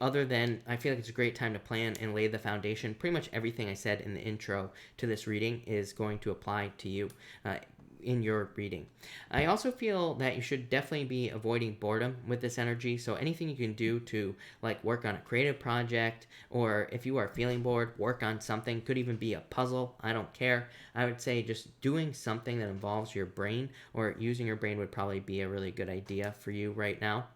other than I feel like it's a great time to plan and lay the foundation. Pretty much everything I said in the intro to this reading is going to apply to you. In your reading. I also feel that you should definitely be avoiding boredom with this energy. So anything you can do to like work on a creative project, or if you are feeling bored, work on something. Could even be a puzzle. I don't care. I would say just doing something that involves your brain or using your brain would probably be a really good idea for you right now.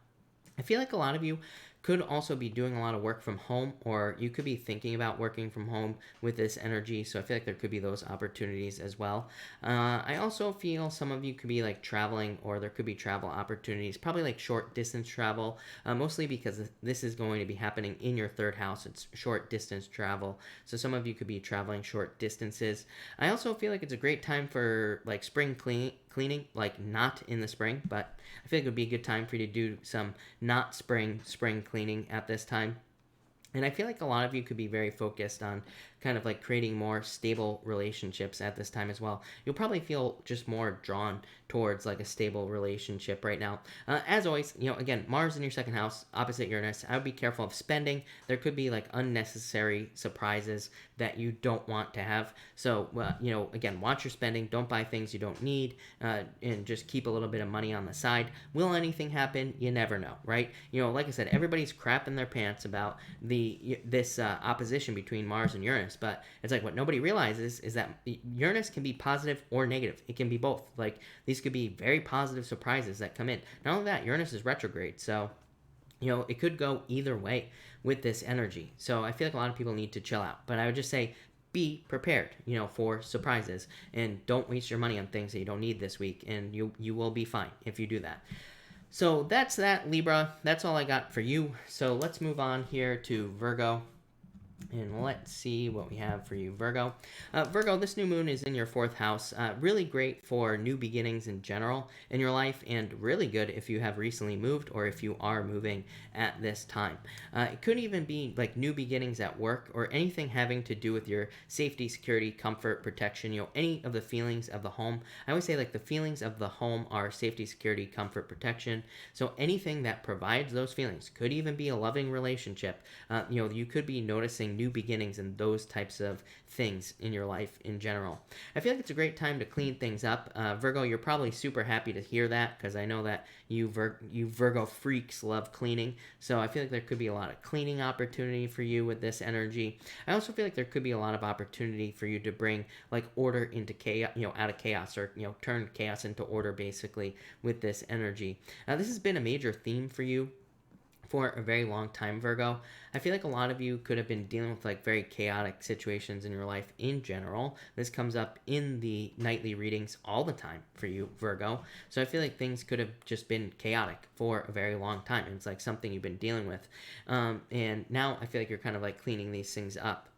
I feel like a lot of you could also be doing a lot of work from home, or you could be thinking about working from home with this energy. So I feel like there could be those opportunities as well. I also feel some of you could be like traveling, or there could be travel opportunities, probably like short distance travel, mostly because this is going to be happening in your third house. It's short distance travel. So some of you could be traveling short distances. I also feel like it's a great time for like spring cleaning, like not in the spring, but I feel like it would be a good time for you to do some not spring cleaning at this time. And I feel like a lot of you could be very focused on kind of like creating more stable relationships at this time as well. You'll probably feel just more drawn towards like a stable relationship right now. As always, again, Mars in your second house, opposite Uranus. I would be careful of spending. There could be like unnecessary surprises that you don't want to have. So, again, watch your spending. Don't buy things you don't need, and just keep a little bit of money on the side. Will anything happen? You never know, right? Like I said, everybody's crapping their pants about this opposition between Mars and Uranus, but it's like what nobody realizes is that Uranus can be positive or negative. It can be both. Like these could be very positive surprises that come in. Not only that, Uranus is retrograde, so it could go either way with this energy. So I feel like a lot of people need to chill out. But I would just say be prepared, for surprises, and don't waste your money on things that you don't need this week, and you will be fine if you do that. So that's that, Libra. That's all I got for you. So let's move on here to Virgo. And let's see what we have for you, Virgo. Virgo, this new moon is in your fourth house. Really great for new beginnings in general in your life, and really good if you have recently moved or if you are moving at this time. It could even be like new beginnings at work or anything having to do with your safety, security, comfort, protection, any of the feelings of the home. I always say like the feelings of the home are safety, security, comfort, protection. So anything that provides those feelings could even be a loving relationship. You could be noticing new beginnings and those types of things in your life in general. I feel like it's a great time to clean things up. Virgo, you're probably super happy to hear that because I know that you Virgo freaks love cleaning. So I feel like there could be a lot of cleaning opportunity for you with this energy. I also feel like there could be a lot of opportunity for you to bring like order into chaos, out of chaos, or turn chaos into order basically with this energy. This has been a major theme for you for a very long time, Virgo. I feel like a lot of you could have been dealing with like very chaotic situations in your life in general. This comes up in the nightly readings all the time for you, Virgo. So I feel like things could have just been chaotic for a very long time. It's like something you've been dealing with. And now I feel like you're kind of like cleaning these things up.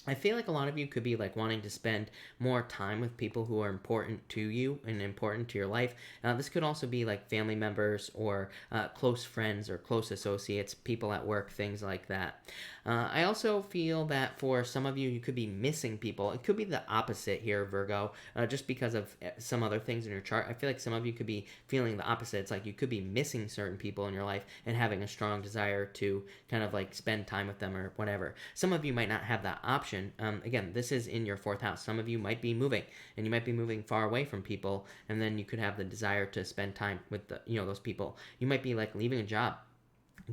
I feel like a lot of you could be like wanting to spend more time with people who are important to you and important to your life. This could also be like family members or close friends or close associates, people at work, things like that. I also feel that for some of you, you could be missing people. It could be the opposite here, Virgo, just because of some other things in your chart. I feel like some of you could be feeling the opposite. It's like you could be missing certain people in your life and having a strong desire to kind of like spend time with them or whatever. Some of you might not have that option. Again, this is in your fourth house. Some of you might be moving, and you might be moving far away from people, and then you could have the desire to spend time with those people. You might be like leaving a job,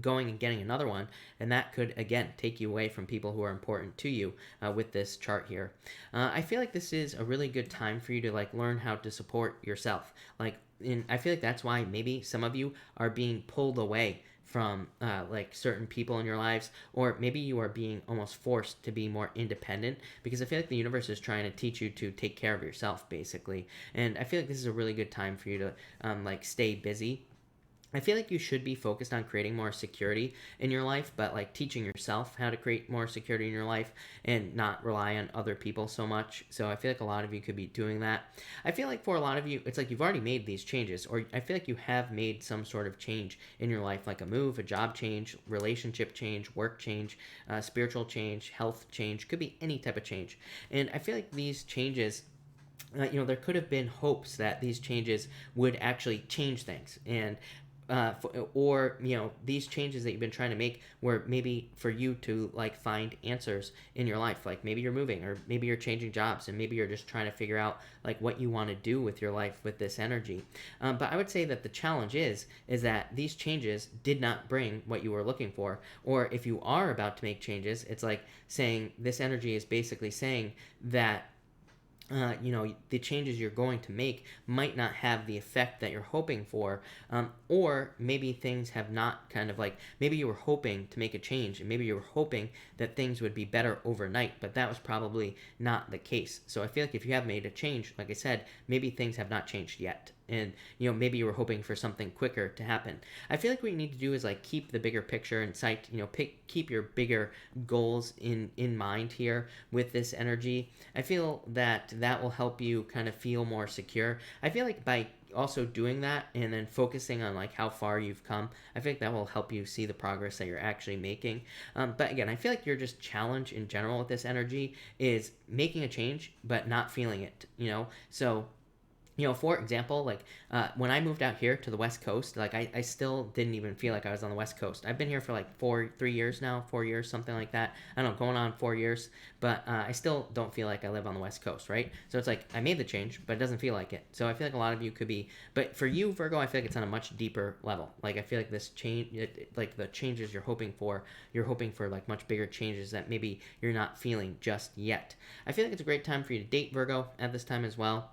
going and getting another one, and that could again take you away from people who are important to you with this chart here. I feel like this is a really good time for you to like learn how to support yourself. I feel like that's why maybe some of you are being pulled away from like certain people in your lives, or maybe you are being almost forced to be more independent, because I feel like the universe is trying to teach you to take care of yourself basically. And I feel like this is a really good time for you to like stay busy I feel like you should be focused on creating more security in your life, but like teaching yourself how to create more security in your life and not rely on other people so much. So I feel like a lot of you could be doing that. I feel like for a lot of you, it's like you've already made these changes, or I feel like you have made some sort of change in your life, like a move, a job change, relationship change, work change, spiritual change, health change, could be any type of change. And I feel like these changes, there could have been hopes that these changes would actually change things, and or these changes that you've been trying to make were maybe for you to like find answers in your life, like maybe you're moving, or maybe you're changing jobs, and maybe you're just trying to figure out like what you want to do with your life with this energy. But I would say that the challenge is that these changes did not bring what you were looking for, or if you are about to make changes, it's like saying this energy is basically saying that the changes you're going to make might not have the effect that you're hoping for, or maybe things have not kind of like, maybe you were hoping to make a change, and maybe you were hoping that things would be better overnight, but that was probably not the case. So I feel like if you have made a change, like I said, maybe things have not changed yet. And maybe you were hoping for something quicker to happen. I feel like what you need to do is like keep the bigger picture in sight. Keep your bigger goals in mind here with this energy. I feel that will help you kind of feel more secure. I feel like by also doing that and then focusing on like how far you've come, I think that will help you see the progress that you're actually making. But again, I feel like your just challenge in general with this energy is making a change but not feeling it. So for example, like when I moved out here to the West Coast, like I still didn't even feel like I was on the West Coast. I've been here for like 3 years now, 4 years, something like that. I don't know, going on 4 years, but I still don't feel like I live on the West Coast, right? So it's like I made the change, but it doesn't feel like it. So I feel like a lot of you could be, but for you, Virgo, I feel like it's on a much deeper level. Like I feel like this change, like the changes you're hoping for like much bigger changes that maybe you're not feeling just yet. I feel like it's a great time for you to date, Virgo, at this time as well.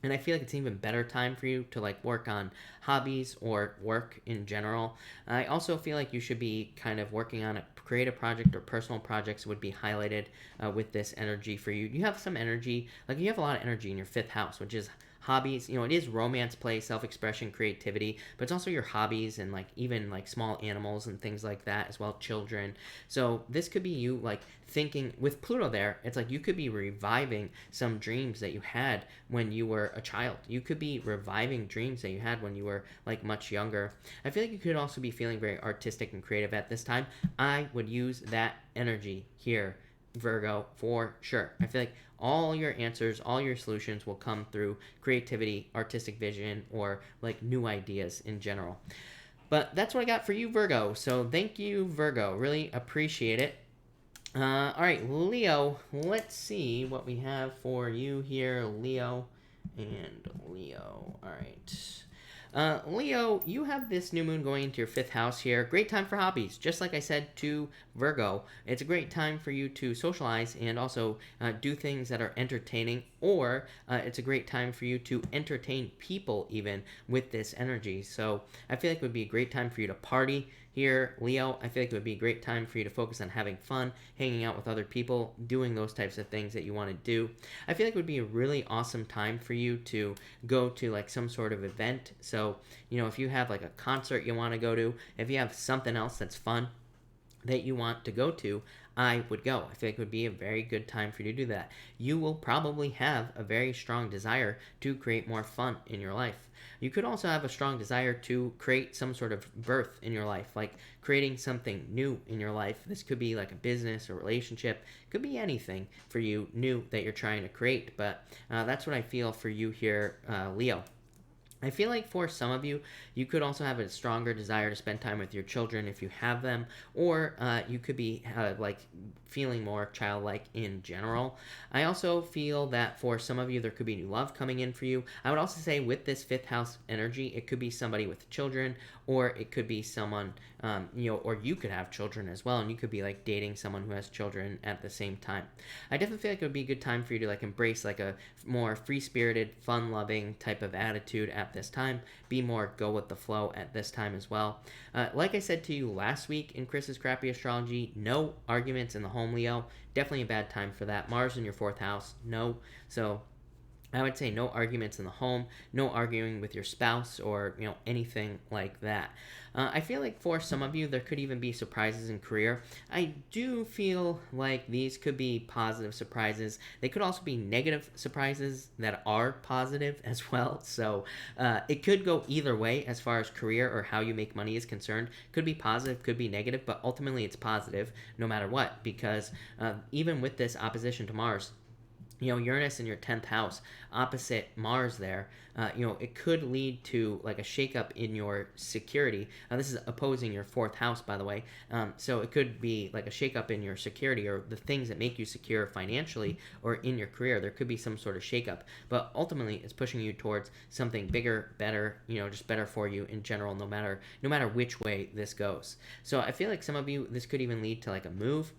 And I feel like it's an even better time for you to like work on hobbies or work in general. I also feel like you should be kind of working on a creative project, or personal projects would be highlighted with this energy for you. You have some energy, like you have a lot of energy in your 5th house, which is hobbies. It is romance, play, self-expression, creativity, but it's also your hobbies and like even like small animals and things like that as well, children. So this could be you like thinking with Pluto there, it's like you could be reviving some dreams that you had when you were a child. You could be reviving dreams that you had when you were like much younger. I feel like you could also be feeling very artistic and creative at this time. I would use that energy here, Virgo, for sure. I feel like all your answers, all your solutions will come through creativity, artistic vision, or like new ideas in general. But that's what I got for you, Virgo. So thank you, Virgo. Really appreciate it. All right, Leo, let's see what we have for you here, Leo. And Leo, all right. Leo, you have this new moon going into your 5th house here. Great time for hobbies. Just like I said to Virgo, it's a great time for you to socialize and also do things that are entertaining, or it's a great time for you to entertain people even with this energy. So I feel like it would be a great time for you to party here, Leo. I feel like it would be a great time for you to focus on having fun, hanging out with other people, doing those types of things that you want to do. I feel like it would be a really awesome time for you to go to like some sort of event. So, if you have like a concert you want to go to, if you have something else that's fun that you want to go to, I would go. I feel like it would be a very good time for you to do that. You will probably have a very strong desire to create more fun in your life. You could also have a strong desire to create some sort of birth in your life, like creating something new in your life. This could be like a business or relationship. It could be anything for you new that you're trying to create, but that's what I feel for you here, Leo. I feel like for some of you, you could also have a stronger desire to spend time with your children if you have them, or you could be like feeling more childlike in general. I also feel that for some of you, there could be new love coming in for you. I would also say with this 5th house energy, it could be somebody with children, or it could be someone, or you could have children as well, and you could be like dating someone who has children at the same time. I definitely feel like it would be a good time for you to like embrace like a more free-spirited, fun-loving type of attitude at this time. Be more go with the flow at this time as well. Like I said to you last week in Chris's Crappy Astrology, no arguments in the home, Leo. Definitely a bad time for that. Mars in your 4th house, no. So I would say no arguments in the home, no arguing with your spouse or, anything like that. I feel like for some of you, there could even be surprises in career. I do feel like these could be positive surprises. They could also be negative surprises that are positive as well. So it could go either way as far as career or how you make money is concerned. Could be positive, could be negative, but ultimately it's positive no matter what, because even with this opposition to Mars, Uranus in your 10th house opposite Mars there, it could lead to like a shakeup in your security. This is opposing your 4th house, by the way. So it could be like a shakeup in your security or the things that make you secure financially or in your career. There could be some sort of shakeup, but ultimately it's pushing you towards something bigger, better, just better for you in general, no matter which way this goes. So I feel like some of you, this could even lead to like a move,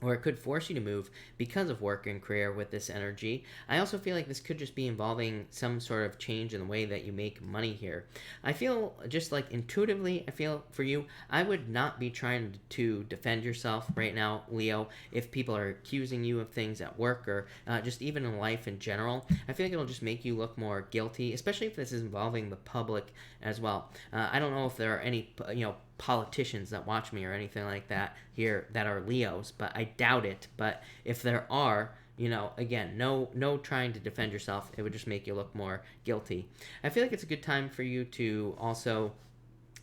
or it could force you to move because of work and career with this energy. I also feel like this could just be involving some sort of change in the way that you make money here. I feel just like intuitively, I feel for you, I would not be trying to defend yourself right now, Leo, if people are accusing you of things at work or just even in life in general. I feel like it'll just make you look more guilty, especially if this is involving the public as well. I don't know if there are any, politicians that watch me or anything like that here that are Leos, but I doubt it. But if there are, again, no trying to defend yourself. It would just make you look more guilty. I feel like it's a good time for you to also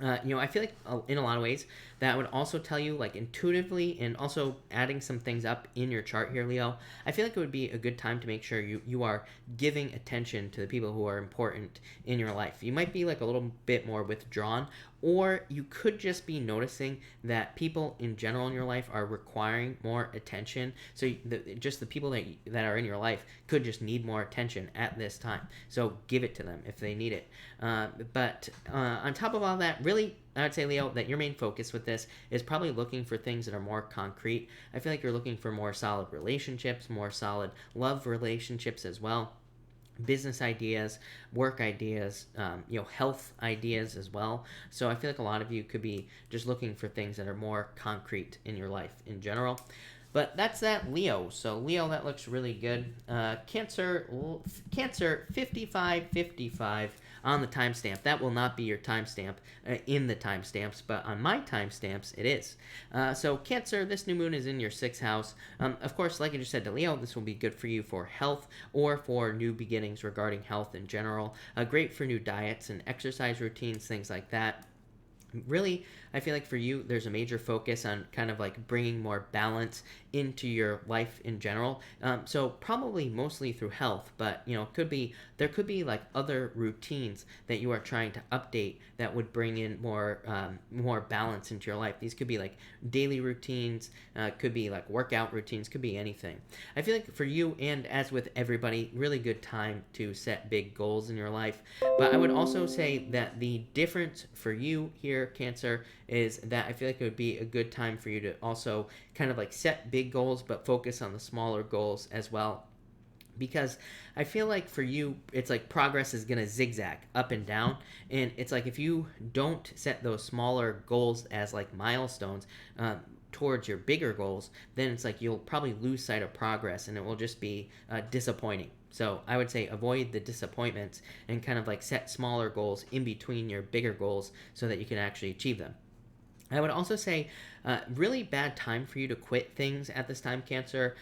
I feel like in a lot of ways that would also tell you like intuitively, and also adding some things up in your chart here, Leo. I feel like it would be a good time to make sure you are giving attention to the people who are important in your life. You might be like a little bit more withdrawn, or you could just be noticing that people in general in your life are requiring more attention. So just the people that are in your life could just need more attention at this time. So give it to them if they need it. But on top of all that, really, I would say, Leo, that your main focus with this is probably looking for things that are more concrete. I feel like you're looking for more solid relationships, more solid love relationships as well. Business ideas, work ideas, health ideas as well. So I feel like a lot of you could be just looking for things that are more concrete in your life in general. But that's that, Leo. So Leo, that looks really good. Cancer 5555 on the timestamp. That will not be your timestamp in the timestamps, but on my timestamps, it is. So Cancer, this new moon is in your 6th house. Of course, like I just said to Leo, this will be good for you for health or for new beginnings regarding health in general. Great for new diets and exercise routines, things like that. Really, I feel like for you, there's a major focus on kind of like bringing more balance into your life in general. So probably mostly through health, but there could be like other routines that you are trying to update that would bring in more balance into your life. These could be like daily routines, could be like workout routines, could be anything. I feel like for you, and as with everybody, really good time to set big goals in your life. But I would also say that the difference for you here, Cancer, is that I feel like it would be a good time for you to also kind of like set big goals but focus on the smaller goals as well, because I feel like for you it's like progress is going to zigzag up and down, and it's like if you don't set those smaller goals as like milestones towards your bigger goals, then it's like you'll probably lose sight of progress and it will just be disappointing. So I would say avoid the disappointments and kind of like set smaller goals in between your bigger goals so that you can actually achieve them. I would also say really bad time for you to quit things at this time, Cancer.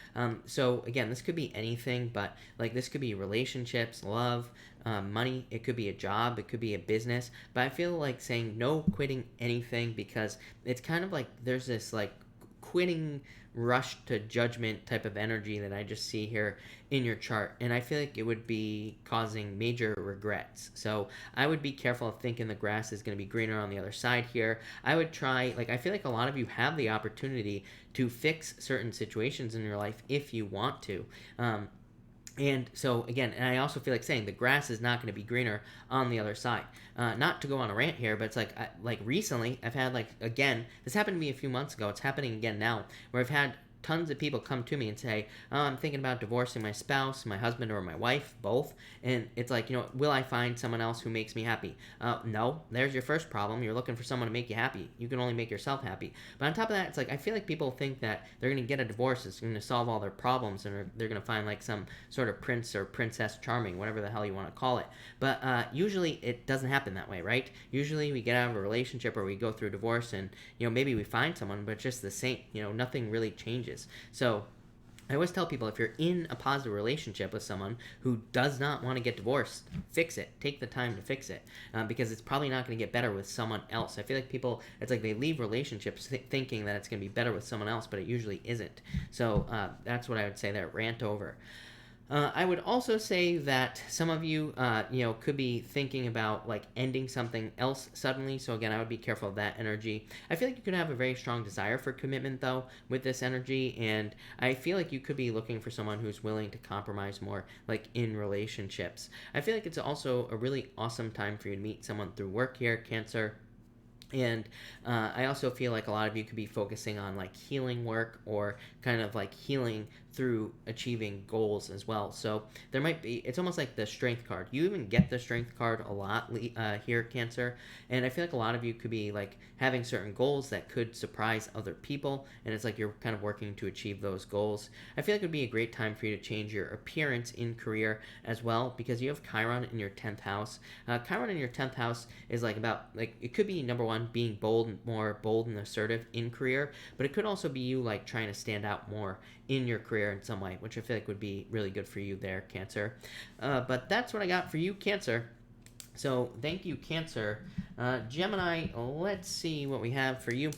So again, this could be anything, but like this could be relationships, love, money. It could be a job. It could be a business. But I feel like saying no quitting anything, because it's kind of like there's this like quitting rush to judgment type of energy that I just see here in your chart, and I feel like it would be causing major regrets. So I would be careful of thinking the grass is going to be greener on the other side here. I would try, like, I feel like a lot of you have the opportunity to fix certain situations in your life if you want to. And so again, and I also feel like saying the grass is not going to be greener on the other side. Not to go on a rant here, but it's like recently I've had, like, again, this happened to me a few months ago. It's happening again now, where I've had tons of people come to me and say, oh, I'm thinking about divorcing my spouse, my husband, or my wife, both. And it's like, will I find someone else who makes me happy? No, there's your first problem. You're looking for someone to make you happy. You can only make yourself happy. But on top of that, it's like, I feel like people think that they're going to get a divorce, it's going to solve all their problems, and they're going to find like some sort of prince or princess charming, whatever the hell you want to call it. But usually it doesn't happen that way, right? Usually we get out of a relationship or we go through divorce and, maybe we find someone, but just the same, nothing really changes. So I always tell people, if you're in a positive relationship with someone who does not want to get divorced, fix it. Take the time to fix it, because it's probably not going to get better with someone else. I feel like people, it's like they leave relationships thinking that it's going to be better with someone else, but it usually isn't. So that's what I would say there. Rant over. I would also say that some of you, could be thinking about like ending something else suddenly. So again, I would be careful of that energy. I feel like you could have a very strong desire for commitment though with this energy, and I feel like you could be looking for someone who's willing to compromise more, like in relationships. I feel like it's also a really awesome time for you to meet someone through work here, Cancer. And I also feel like a lot of you could be focusing on like healing work or kind of like healing through achieving goals as well. So there might be, it's almost like the strength card. You even get the strength card a lot here, Cancer. And I feel like a lot of you could be like having certain goals that could surprise other people. And it's like you're kind of working to achieve those goals. I feel like it would be a great time for you to change your appearance in career as well, because you have Chiron in your 10th house. Chiron in your 10th house is like about, like, it could be number one, being more bold and assertive in career, but it could also be you like trying to stand out more in your career in some way, which I feel like would be really good for you there, Cancer. But that's what I got for you, Cancer. So thank you, Cancer. Gemini, let's see what we have for you.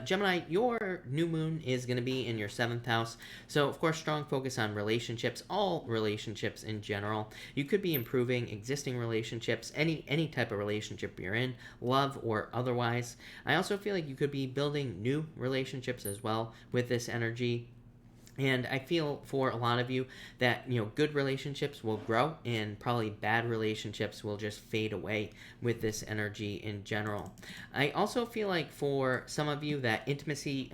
Gemini, your new moon is going to be in your 7th house. So, of course, strong focus on relationships, all relationships in general. You could be improving existing relationships, any type of relationship you're in, love or otherwise. I also feel like you could be building new relationships as well with this energy. And I feel for a lot of you that, good relationships will grow and probably bad relationships will just fade away with this energy in general. I also feel like for some of you that intimacy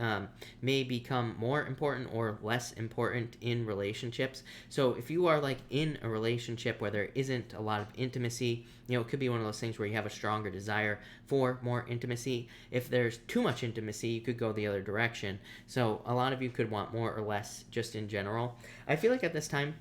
may become more important or less important in relationships. So if you are like in a relationship where there isn't a lot of intimacy, it could be one of those things where you have a stronger desire for more intimacy. If there's too much intimacy, you could go the other direction. So a lot of you could want more or less just in general. I feel like at this time,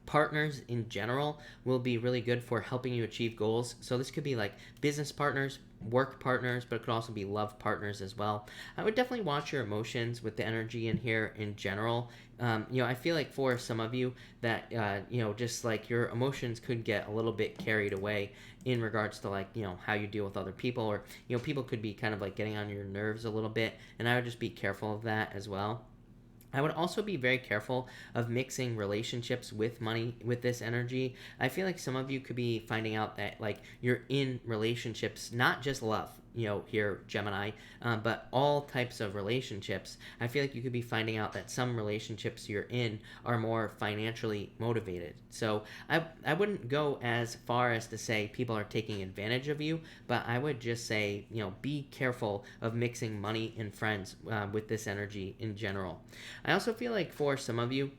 partners in general will be really good for helping you achieve goals. So this could be like business partners, work partners, but it could also be love partners as well. I would definitely watch your emotions with the energy in here in general. I feel like for some of you that, just like your emotions could get a little bit carried away in regards to like, how you deal with other people, or, people could be kind of like getting on your nerves a little bit. And I would just be careful of that as well. I would also be very careful of mixing relationships with money with this energy. I feel like some of you could be finding out that like you're in relationships, not just love, here, Gemini, but all types of relationships. I feel like you could be finding out that some relationships you're in are more financially motivated. So I wouldn't go as far as to say people are taking advantage of you, but I would just say, be careful of mixing money and friends with this energy in general. I also feel like for some of you,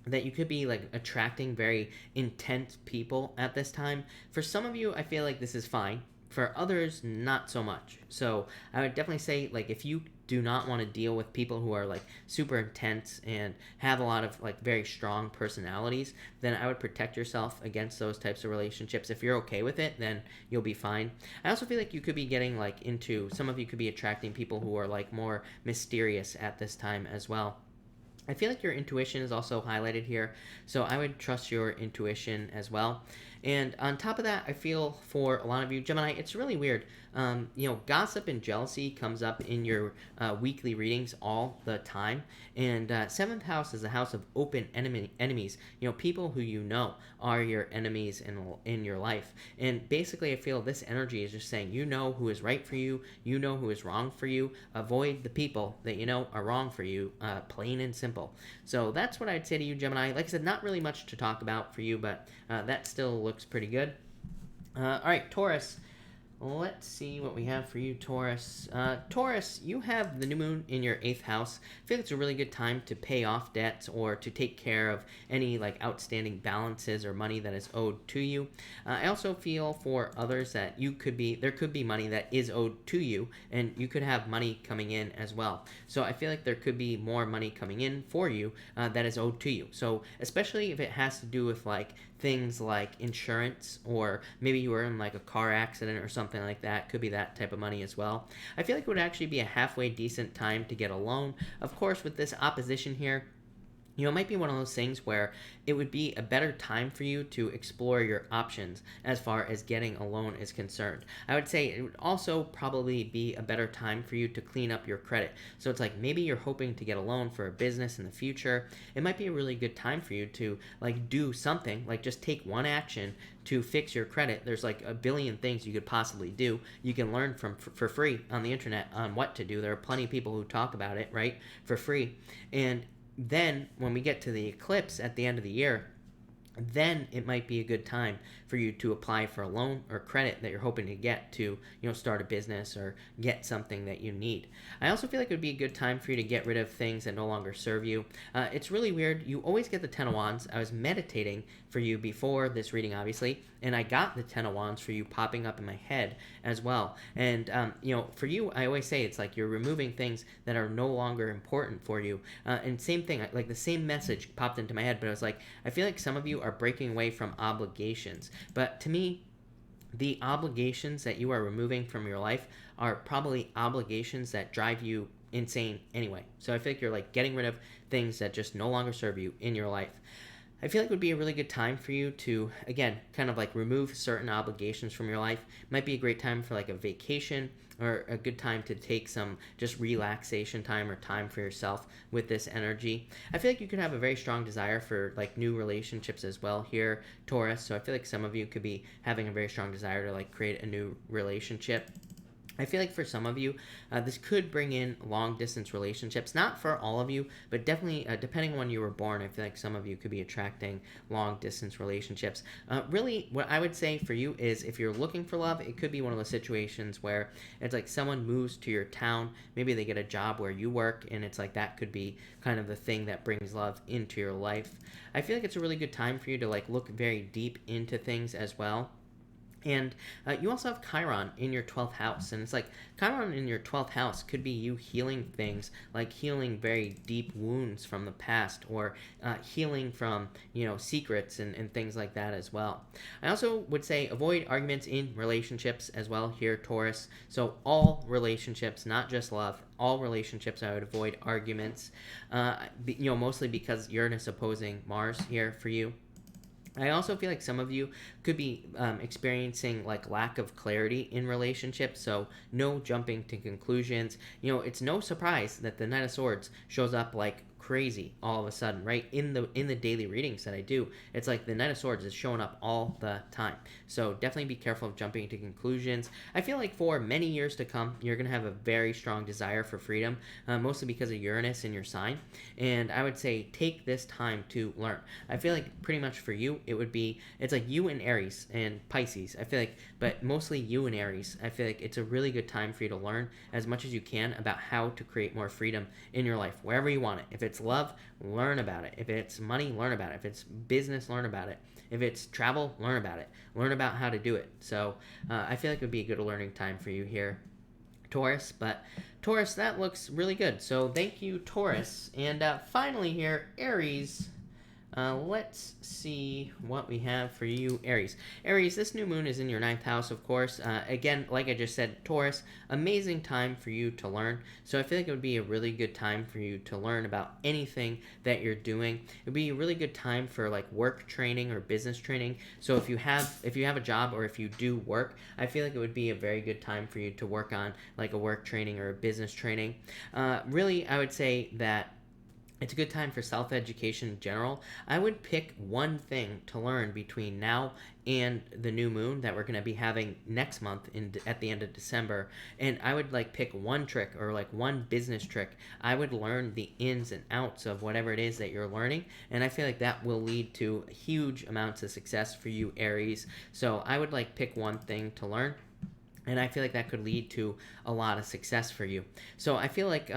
that you could be like attracting very intense people at this time. For some of you, I feel like this is fine. For others, not so much. So I would definitely say, like, if you do not want to deal with people who are like super intense and have a lot of like very strong personalities, then I would protect yourself against those types of relationships. If you're okay with it, then you'll be fine. I also feel like you could be getting like into, some of you could be attracting people who are like more mysterious at this time as well. I feel like your intuition is also highlighted here, so I would trust your intuition as well. And on top of that, I feel for a lot of you, Gemini, it's really weird. Gossip and jealousy comes up in your weekly readings all the time. And 7th house is a house of open enemies. People who are your enemies in your life. And basically, I feel this energy is just saying, who is right for you, who is wrong for you. Avoid the people that are wrong for you, plain and simple. So that's what I'd say to you, Gemini. Like I said, not really much to talk about for you, but that still looks pretty good. All right, Taurus. Let's see what we have for you, Taurus. Taurus, you have the new moon in your 8th house. I feel it's a really good time to pay off debts or to take care of any like outstanding balances or money that is owed to you. I also feel for others that there could be money that is owed to you, and you could have money coming in as well. So I feel like there could be more money coming in for you that is owed to you. So especially if it has to do with like things like insurance, or maybe you were in like a car accident or something like that. Could be that type of money as well. I feel like it would actually be a halfway decent time to get a loan. Of course, with this opposition here, it might be one of those things where it would be a better time for you to explore your options as far as getting a loan is concerned. I would say it would also probably be a better time for you to clean up your credit. So it's like maybe you're hoping to get a loan for a business in the future. It might be a really good time for you to like do something, like just take one action to fix your credit. There's like a billion things you could possibly do. You can learn for free on the internet on what to do. There are plenty of people who talk about it, right, for free. And then when we get to the eclipse at the end of the year, then it might be a good time for you to apply for a loan or credit that you're hoping to get to, start a business or get something that you need. I also feel like it would be a good time for you to get rid of things that no longer serve you. It's really weird. You always get the 10 of Wands. I was meditating for you before this reading, obviously, and I got the 10 of Wands for you popping up in my head as well. And, for you, I always say it's like you're removing things that are no longer important for you. And same thing, like the same message popped into my head, but I was like, I feel like some of you are breaking away from obligations. But to me, the obligations that you are removing from your life are probably obligations that drive you insane anyway. So I feel like you're like getting rid of things that just no longer serve you in your life. I feel like it would be a really good time for you to, again, kind of like remove certain obligations from your life. Might be a great time for like a vacation, or a good time to take some just relaxation time or time for yourself with this energy. I feel like you could have a very strong desire for like new relationships as well here, Taurus. So I feel like some of you could be having a very strong desire to like create a new relationship. I feel like for some of you, this could bring in long-distance relationships. Not for all of you, but definitely, depending on when you were born, I feel like some of you could be attracting long-distance relationships. Really, what I would say for you is if you're looking for love, it could be one of those situations where it's like someone moves to your town. Maybe they get a job where you work, and it's like that could be kind of the thing that brings love into your life. I feel like it's a really good time for you to like look very deep into things as well. And you also have Chiron in your 12th house. And it's like Chiron in your 12th house could be you healing things, like healing very deep wounds from the past, or healing from, secrets and things like that as well. I also would say avoid arguments in relationships as well here, Taurus. So all relationships, not just love, all relationships I would avoid arguments, mostly because Uranus opposing Mars here for you. I also feel like some of you could be experiencing like lack of clarity in relationships, so no jumping to conclusions. It's no surprise that the Knight of Swords shows up like crazy all of a sudden, right? In the daily readings that I do, it's like the Knight of Swords is showing up all the time. So definitely be careful of jumping to conclusions. I feel like for many years to come, you're going to have a very strong desire for freedom, mostly because of Uranus in your sign. And I would say take this time to learn. I feel like pretty much for you, it's like you and Aries and Pisces. I feel like, but mostly you and Aries. I feel like it's a really good time for you to learn as much as you can about how to create more freedom in your life, wherever you want it. If it's love, learn about it. If it's money, learn about it. If it's business, learn about it. If it's travel, learn about it. Learn about how to do it. So I feel like it would be a good learning time for you here, Taurus. But Taurus, that looks really good. So thank you, Taurus. And finally here, Aries. Let's see what we have for you, Aries. Aries, this new moon is in your 9th house, of course. Again, like I just said, Taurus, amazing time for you to learn. So I feel like it would be a really good time for you to learn about anything that you're doing. It would be a really good time for like work training or business training. So if you have a job or if you do work, I feel like it would be a very good time for you to work on like a work training or a business training. Really, I would say that it's a good time for self-education in general. I would pick one thing to learn between now and the new moon that we're going to be having next month at the end of December. And I would like pick one trick or like one business trick. I would learn the ins and outs of whatever it is that you're learning. And I feel like that will lead to huge amounts of success for you, Aries. So I would like pick one thing to learn. and I feel like that could lead to a lot of success for you. So I feel like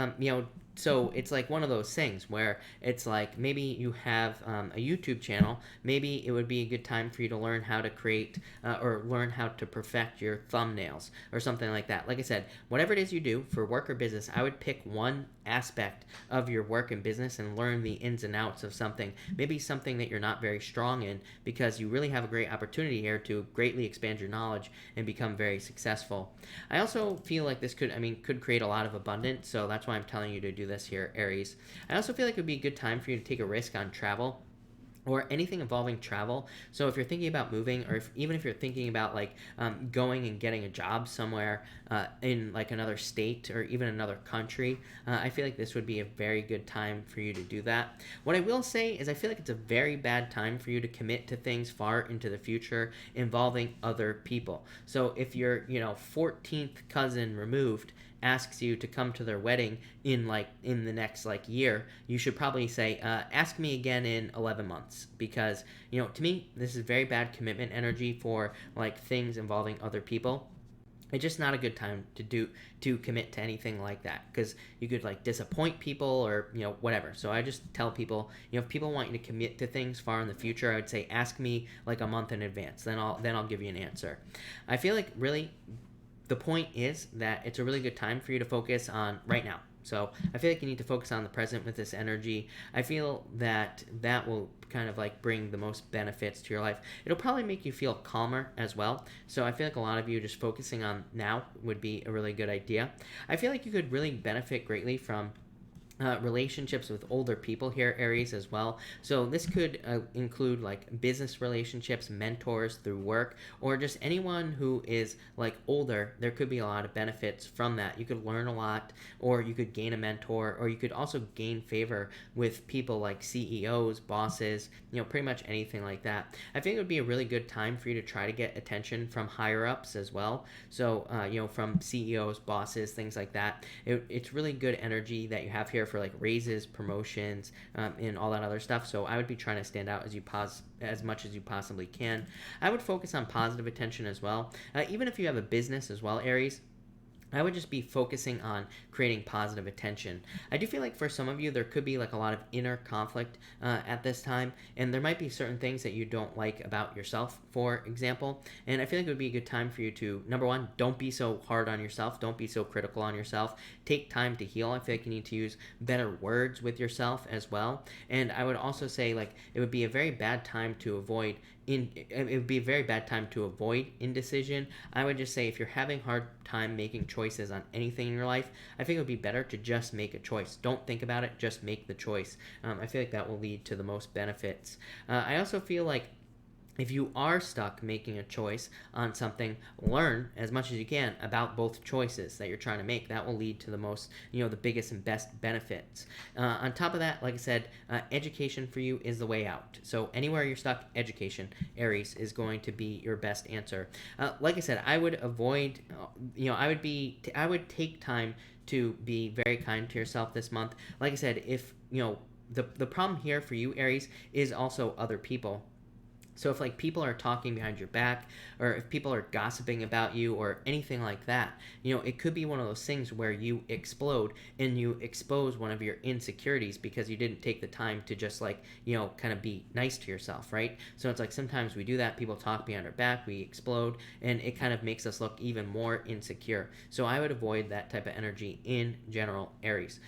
so it's like one of those things where it's like maybe you have a YouTube channel. Maybe it would be a good time for you to learn how to create or learn how to perfect your thumbnails or something like that. Like I said, whatever it is you do for work or business, I would pick one aspect of your work and business and learn the ins and outs of something. Maybe something that you're not very strong in, because you really have a great opportunity here to greatly expand your knowledge and become very successful. I also feel like this could create a lot of abundance, so that's why I'm telling you to do this here, Aries. I also feel like it would be a good time for you to take a risk on travel or anything involving travel. So if you're thinking about moving, or even if you're thinking about like going and getting a job somewhere in like another state or even another country, I feel like this would be a very good time for you to do that. What I will say is I feel like it's a very bad time for you to commit to things far into the future involving other people. So if your 14th cousin removed asks you to come to their wedding in the next year, you should probably say, ask me again in 11 months, because to me this is very bad commitment energy for like things involving other people. It's just not a good time to commit to anything like that, because you could like disappoint people or whatever. So I just tell people, if people want you to commit to things far in the future, I would say ask me like a month in advance, then I'll give you an answer. I feel like really the point is that it's a really good time for you to focus on right now. So I feel like you need to focus on the present with this energy. I feel that that will kind of like bring the most benefits to your life. It'll probably make you feel calmer as well. So I feel like a lot of you just focusing on now would be a really good idea. I feel like you could really benefit greatly from relationships with older people here, Aries, as well. So this could include like business relationships, mentors through work, or just anyone who is like older. There could be a lot of benefits from that. You could learn a lot, or you could gain a mentor, or you could also gain favor with people like CEOs, bosses, pretty much anything like that. I think it would be a really good time for you to try to get attention from higher ups as well. So from CEOs, bosses, things like that. It's really good energy that you have here for like raises, promotions, and all that other stuff. So I would be trying to stand out as much as you possibly can. I would focus on positive attention as well. Even if you have a business as well, Aries, I would just be focusing on creating positive attention. I do feel like for some of you, there could be like a lot of inner conflict at this time, and there might be certain things that you don't like about yourself, for example. And I feel like it would be a good time for you to, number one, don't be so hard on yourself. Don't be so critical on yourself. Take time to heal. I feel like you need to use better words with yourself as well. And I would also say like it would be a very bad time to avoid indecision. I would just say if you're having a hard time making choices on anything in your life, I think it would be better to just make a choice. Don't think about it, just make the choice. I feel like that will lead to the most benefits. I also feel like if you are stuck making a choice on something, learn as much as you can about both choices that you're trying to make. That will lead to the most, the biggest and best benefits. On top of that, like I said, education for you is the way out. So anywhere you're stuck, education, Aries, is going to be your best answer. Like I said, I would avoid, I would take time to be very kind to yourself this month. Like I said, if, the problem here for you, Aries, is also other people. So if like people are talking behind your back, or if people are gossiping about you or anything like that, it could be one of those things where you explode and you expose one of your insecurities because you didn't take the time to just like, kind of be nice to yourself, right? So it's like sometimes we do that. People talk behind our back, we explode, and it kind of makes us look even more insecure. So I would avoid that type of energy in general, Aries.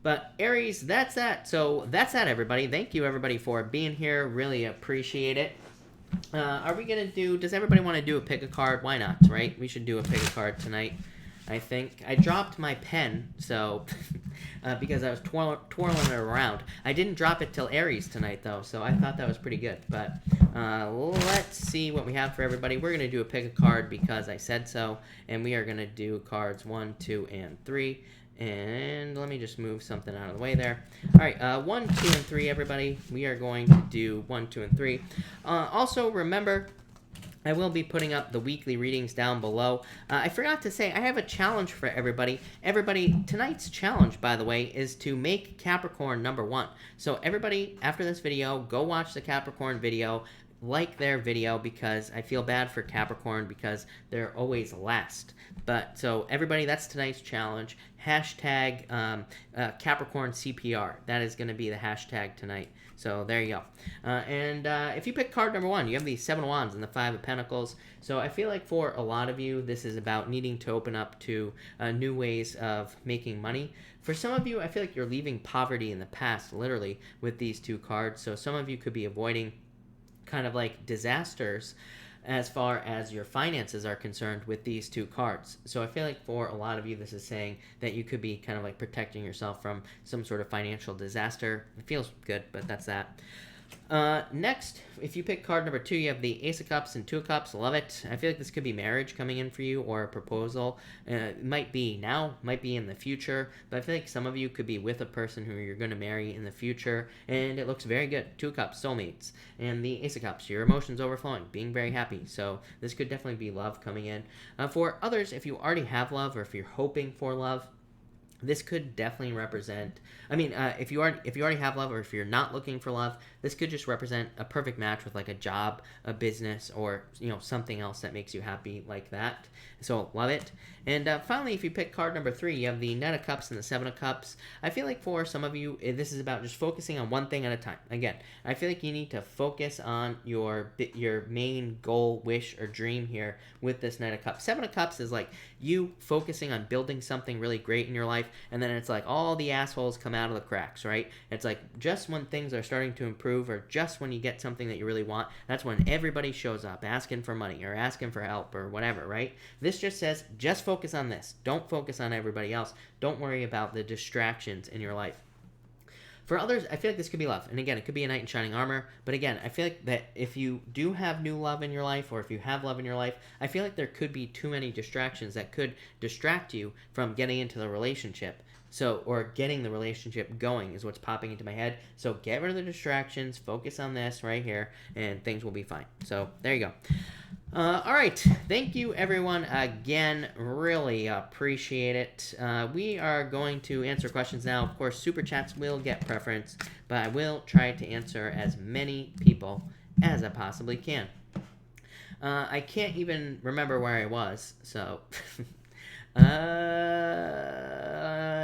But Aries, that's that. So that's that, everybody. Thank you, everybody, for being here. Really appreciate it. Are we going to does everybody want to do a pick a card? Why not, right? We should do a pick a card tonight, I think. I dropped my pen, so, because I was twirling it around. I didn't drop it till Aries tonight, though, so I thought that was pretty good. But let's see what we have for everybody. We're going to do a pick a card because I said so, and we are going to do cards 1, 2, and 3. And let me just move something out of the way there. All right, 1, 2, and 3, everybody. We are going to do 1, 2, and 3. Also, remember, I will be putting up the weekly readings down below. I forgot to say, I have a challenge for everybody. Everybody, tonight's challenge, by the way, is to make Capricorn number 1. So everybody, after this video, go watch the Capricorn video. like their video because I feel bad for Capricorn because they're always last. But so everybody, that's tonight's challenge. Hashtag Capricorn CPR. That is going to be the hashtag tonight. So there you go. And if you pick card number 1, you have the 7 of Wands and the 5 of Pentacles. So I feel like for a lot of you, this is about needing to open up to new ways of making money. For some of you, I feel like you're leaving poverty in the past, literally, with these 2 cards. So some of you could be avoiding kind of like disasters as far as your finances are concerned with these 2 cards. So I feel like for a lot of you, this is saying that you could be kind of like protecting yourself from some sort of financial disaster. It feels good, but that's that. Next, if you pick card number 2, you have the Ace of Cups and 2 of Cups. Love it. I feel like this could be marriage coming in for you or a proposal. It might be now, might be in the future, but I feel like some of you could be with a person who you're going to marry in the future, and it looks very good. 2 of Cups, soulmates. And the Ace of Cups, your emotions overflowing, being very happy. So this could definitely be love coming in. For others, if you already have love or if you're hoping for love, this could definitely represent, if you already have love or if you're not looking for love, this could just represent a perfect match with like a job, a business, or something else that makes you happy like that. So love it. And finally, if you pick card number 3, you have the Knight of Cups and the 7 of Cups. I feel like for some of you, this is about just focusing on one thing at a time. Again, I feel like you need to focus on your main goal, wish, or dream here with this Knight of Cups. 7 of Cups is like you focusing on building something really great in your life, and then it's like all the assholes come out of the cracks, right? It's like just when things are starting to improve or just when you get something that you really want, that's when everybody shows up asking for money or asking for help or whatever, right? This just says just focus on this. Don't focus on everybody else. Don't worry about the distractions in your life. For others, I feel like this could be love. And again, it could be a knight in shining armor. But again, I feel like that if you do have new love in your life or if you have love in your life, I feel like there could be too many distractions that could distract you from getting into the relationship. So, or getting the relationship going is what's popping into my head. So get rid of the distractions, focus on this right here, and things will be fine. So there you go. All right. Thank you, everyone. Again, really appreciate it. We are going to answer questions now. Of course, super chats will get preference, but I will try to answer as many people as I possibly can. I can't even remember where I was, so...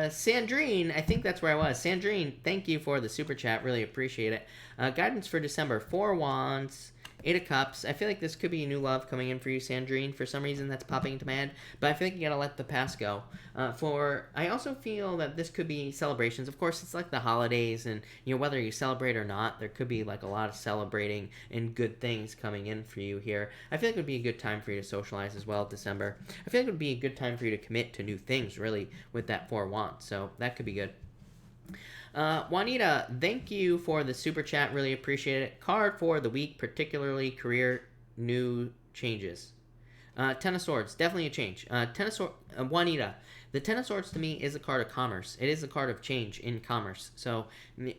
Sandrine, I think that's where I was. Sandrine, thank you for the super chat. Really appreciate it. Guidance for December: 4 Wands, 8 of Cups. I feel like this could be a new love coming in for you, Sandrine. For some reason, that's popping into my head. But I feel like you gotta let the past go. I also feel that this could be celebrations. Of course, it's like the holidays, and whether you celebrate or not, there could be like a lot of celebrating and good things coming in for you here. I feel like it would be a good time for you to socialize as well, December. I feel like it would be a good time for you to commit to new things, really, with that 4 Wands. So that could be good. Juanita, thank you for the super chat. Really appreciate it. Card for the week, particularly career new changes. 10 of Swords, definitely a change. Juanita, the 10 of Swords to me is a card of commerce. It is a card of change in commerce. So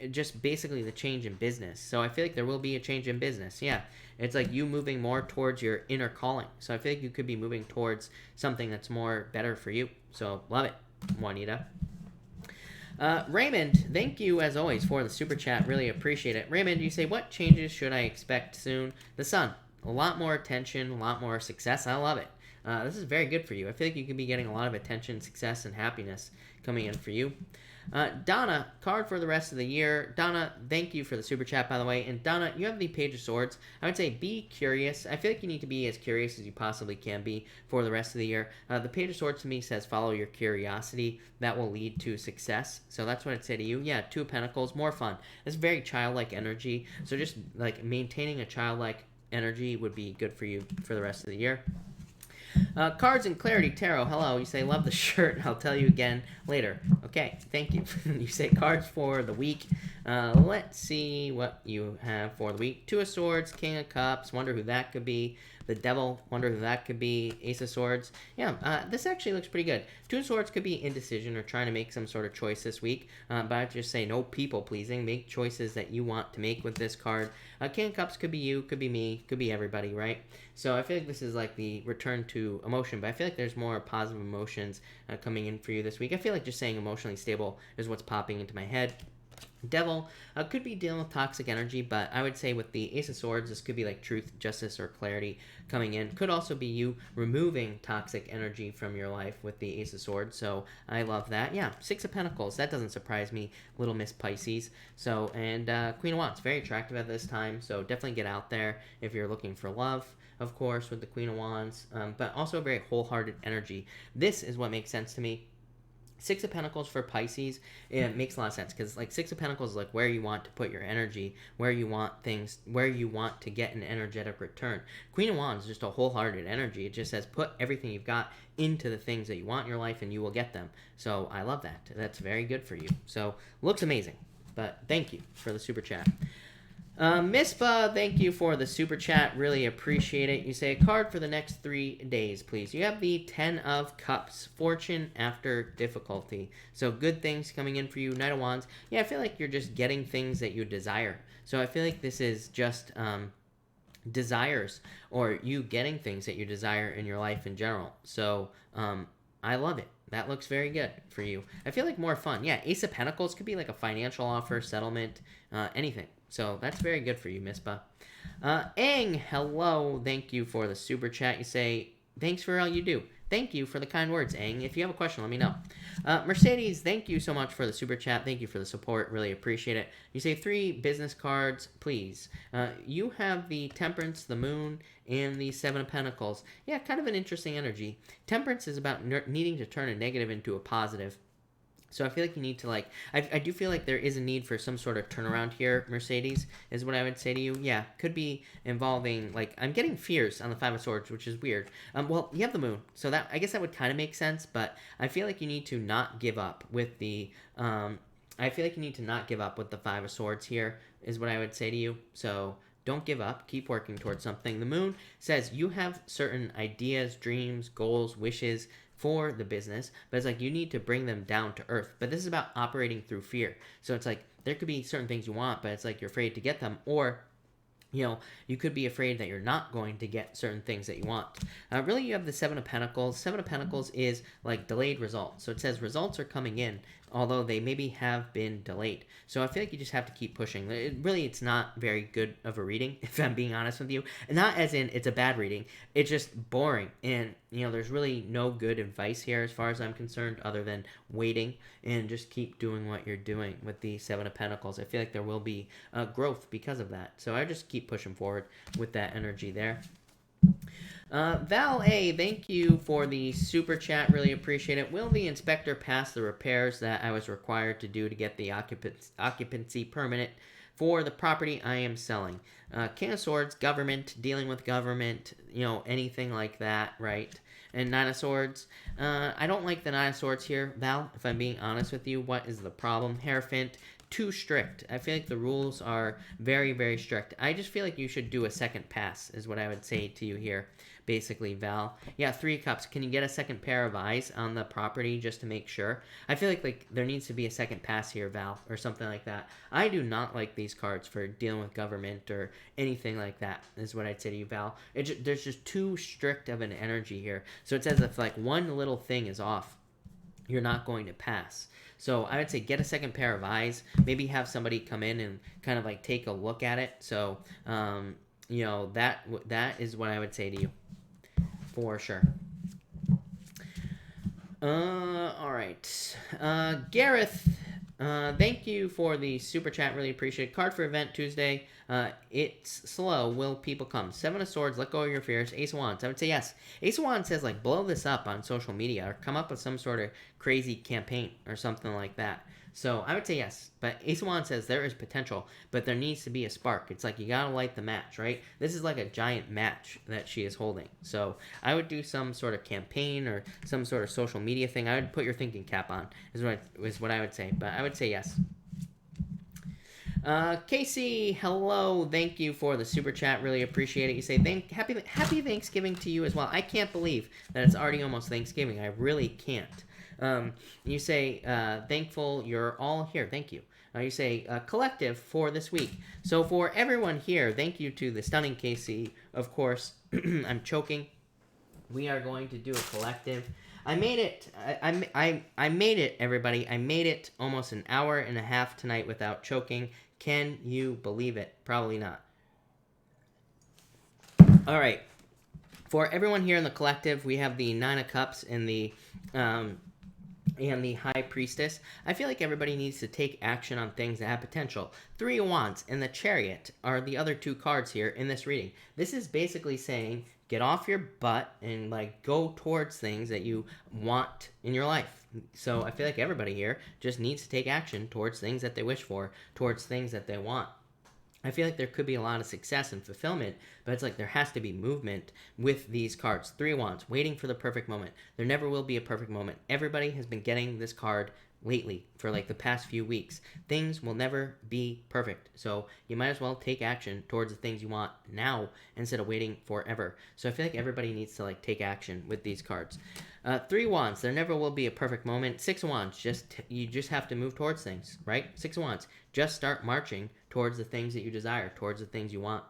just basically the change in business. So I feel like there will be a change in business. Yeah, it's like you moving more towards your inner calling. So I feel like you could be moving towards something that's more better for you. So love it, Juanita. Raymond, thank you as always for the super chat. Really appreciate it. Raymond, you say, what changes should I expect soon? The Sun, a lot more attention, a lot more success. I love it. This is very good for you. I feel like you could be getting a lot of attention, success, and happiness coming in for you. Donna, card for the rest of the year. Donna, thank you for the super chat, by the way. And Donna, you have the Page of Swords. I would say be curious. I feel like you need to be as curious as you possibly can be for the rest of the year. The Page of Swords to me says follow your curiosity. That will lead to success. So that's what I'd say to you. Yeah, 2 of Pentacles, more fun. It's very childlike energy. So just like maintaining a childlike energy would be good for you for the rest of the year. Cards and Clarity Tarot, hello. You say, love the shirt. I'll tell you again later. Okay, thank you. You say cards for the week. Let's see what you have for the week. 2 of Swords, King of Cups. Wonder who that could be. The Devil. Wonder who that could be. Ace of Swords. Yeah, this actually looks pretty good. 2 of Swords could be indecision or trying to make some sort of choice this week. But I'd just say no people pleasing. Make choices that you want to make with this card. King of Cups could be you, could be me, could be everybody, right? So I feel like this is like the return to emotion, but I feel like there's more positive emotions coming in for you this week. I feel like just saying emotionally stable is what's popping into my head. Devil could be dealing with toxic energy, but I would say with the Ace of Swords, this could be like truth, justice, or clarity coming in. Could also be you removing toxic energy from your life with the Ace of Swords, so I love that. Yeah, Six of Pentacles, that doesn't surprise me, Little Miss Pisces. So, and Queen of Wands, very attractive at this time, so definitely get out there if you're looking for love, of course, with the Queen of Wands, but also very wholehearted energy. This is what makes sense to me. Six of Pentacles for Pisces, it makes a lot of sense because like Six of Pentacles is like where you want to put your energy, where you want things, where you want to get an energetic return. Queen of Wands is just a wholehearted energy. It just says put everything you've got into the things that you want in your life and you will get them. So I love that. That's very good for you. So looks amazing. But thank you for the super chat. Mispa, thank you for the super chat. Really appreciate it. You say a card for the next 3 days, please. You have the 10 of Cups, fortune after difficulty. So good things coming in for you. Knight of Wands. Yeah, I feel like you're just getting things that you desire. So I feel like this is just desires or you getting things that you desire in your life in general. So I love it. That looks very good for you. I feel like more fun. Yeah, Ace of Pentacles could be like a financial offer, settlement, anything. So that's very good for you, Mispa. Aang, hello. Thank you for the super chat. You say, thanks for all you do. Thank you for the kind words, Aang. If you have a question, let me know. Mercedes, thank you so much for the super chat. Thank you for the support. Really appreciate it. You say 3 business cards, please. You have the Temperance, the Moon, and the 7 of Pentacles. Yeah, kind of an interesting energy. Temperance is about needing to turn a negative into a positive. So I feel like you need to like, I do feel like there is a need for some sort of turnaround here, Mercedes, is what I would say to you. Yeah, could be involving, like, I'm getting fears on the 5 of Swords, which is weird. Well, you have the Moon, so that, I guess that would kind of make sense, but I feel like you need to not give up with the, I feel like you need to not give up with the 5 of Swords here, is what I would say to you. So don't give up. Keep working towards something. The Moon says you have certain ideas, dreams, goals, wishes, for the business, but it's like you need to bring them down to earth. But this is about operating through fear. So it's like there could be certain things you want, but it's like you're afraid to get them, or you know, you could be afraid that you're not going to get certain things that you want. Really, you have the 7 of Pentacles. 7 of Pentacles is like delayed results. So it says results are coming in, although they maybe have been delayed. So I feel like you just have to keep pushing. It's not very good of a reading, if I'm being honest with you. And not as in it's a bad reading. It's just boring. And, you know, there's really no good advice here as far as I'm concerned other than waiting and just keep doing what you're doing with the 7 of Pentacles. I feel like there will be growth because of that. So I just keep pushing forward with that energy there. Val A, thank you for the super chat. Really appreciate it. Will the inspector pass the repairs that I was required to do to get the occupancy permit for the property I am selling? King of Swords, government, dealing with government, you know, anything like that, right? And 9 of Swords. I don't like the 9 of Swords here, Val, if I'm being honest with you. What is the problem? Hierophant. Too strict. I feel like the rules are very, very strict. I just feel like you should do a second pass is what I would say to you here, basically, Val. Yeah, 3 of Cups. Can you get a second pair of eyes on the property just to make sure? I feel like there needs to be a second pass here, Val, or something like that. I do not like these cards for dealing with government or anything like that, is what I'd say to you, Val. There's just too strict of an energy here. So it says if like one little thing is off, you're not going to pass. So I would say get a second pair of eyes. Maybe have somebody come in and kind of like take a look at it. So, you know, that is what I would say to you for sure. All right. Gareth, thank you for the super chat. Really appreciate it. Card for event Tuesday. It's slow. Will people come? 7 of Swords. Let go of your fears. Ace of Wands. I would say yes. Ace of Wands says like blow this up on social media or come up with some sort of crazy campaign or something like that. So I would say yes. But Ace of Wands says there is potential, but there needs to be a spark. It's like you gotta light the match, right? This is like a giant match that she is holding. So I would do some sort of campaign or some sort of social media thing. I would put your thinking cap on, is what I would say. But I would say yes. Casey, hello. Thank you for the super chat. Really appreciate it. You say happy Thanksgiving to you as well. I can't believe that it's already almost Thanksgiving. I really can't. You say thankful you're all here. Thank you. You say collective for this week. So for everyone here, thank you to the stunning Casey. Of course, I'm choking. We are going to do a collective. I made it. I made it, everybody. I made it almost an hour and a half tonight without choking. Can you believe it? Probably not. All right. For everyone here in the collective, we have the Nine of Cups and the High Priestess. I feel like everybody needs to take action on things that have potential. Three of Wands and the Chariot are the other two cards here in this reading. This is basically saying, get off your butt and like go towards things that you want in your life. So I feel like everybody here just needs to take action towards things that they wish for, towards things that they want. I feel like there could be a lot of success and fulfillment, but it's like there has to be movement with these cards. Three of Wands, waiting for the perfect moment. There never will be a perfect moment. Everybody has been getting this card lately for like the past few weeks. Things will never be perfect. So you might as well take action towards the things you want now instead of waiting forever. So I feel like everybody needs to like take action with these cards. Three of Wands, there never will be a perfect moment. Six of Wands, you just have to move towards things, right? Six of Wands, just start marching towards the things that you desire, towards the things you want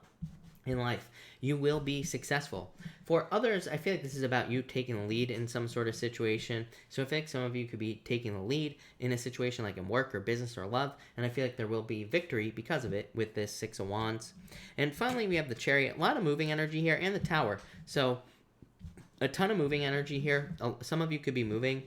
in life. You will be successful. For others, I feel like this is about you taking the lead in some sort of situation. So I feel like some of you could be taking the lead in a situation like in work or business or love, and I feel like there will be victory because of it with this Six of Wands. And finally, we have the Chariot. A lot of moving energy here, and the Tower. So a ton of moving energy here. Some of you could be moving.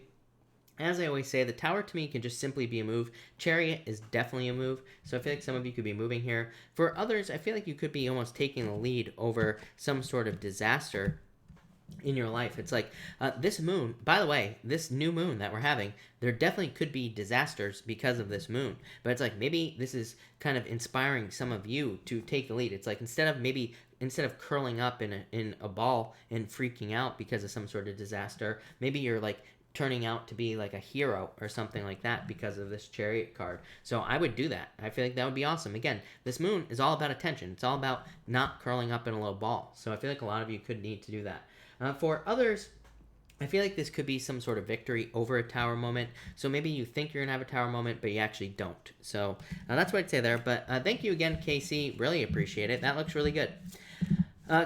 As I always say, the Tower to me can just simply be a move. Chariot is definitely a move. So I feel like some of you could be moving here. For others, I feel like you could be almost taking the lead over some sort of disaster in your life. It's like this moon, by the way, this new moon that we're having, there definitely could be disasters because of this moon. But it's like maybe this is kind of inspiring some of you to take the lead. It's like instead of curling up in a ball and freaking out because of some sort of disaster, maybe you're like turning out to be like a hero or something like that because of this Chariot card. So I would do that. I feel like that would be awesome. Again, this moon is all about attention. It's all about not curling up in a low ball. So I feel like a lot of you could need to do that. For others, I feel like this could be some sort of victory over a Tower moment. So maybe you think you're going to have a Tower moment, but you actually don't. So that's what I'd say there. But thank you again, Casey. Really appreciate it. That looks really good.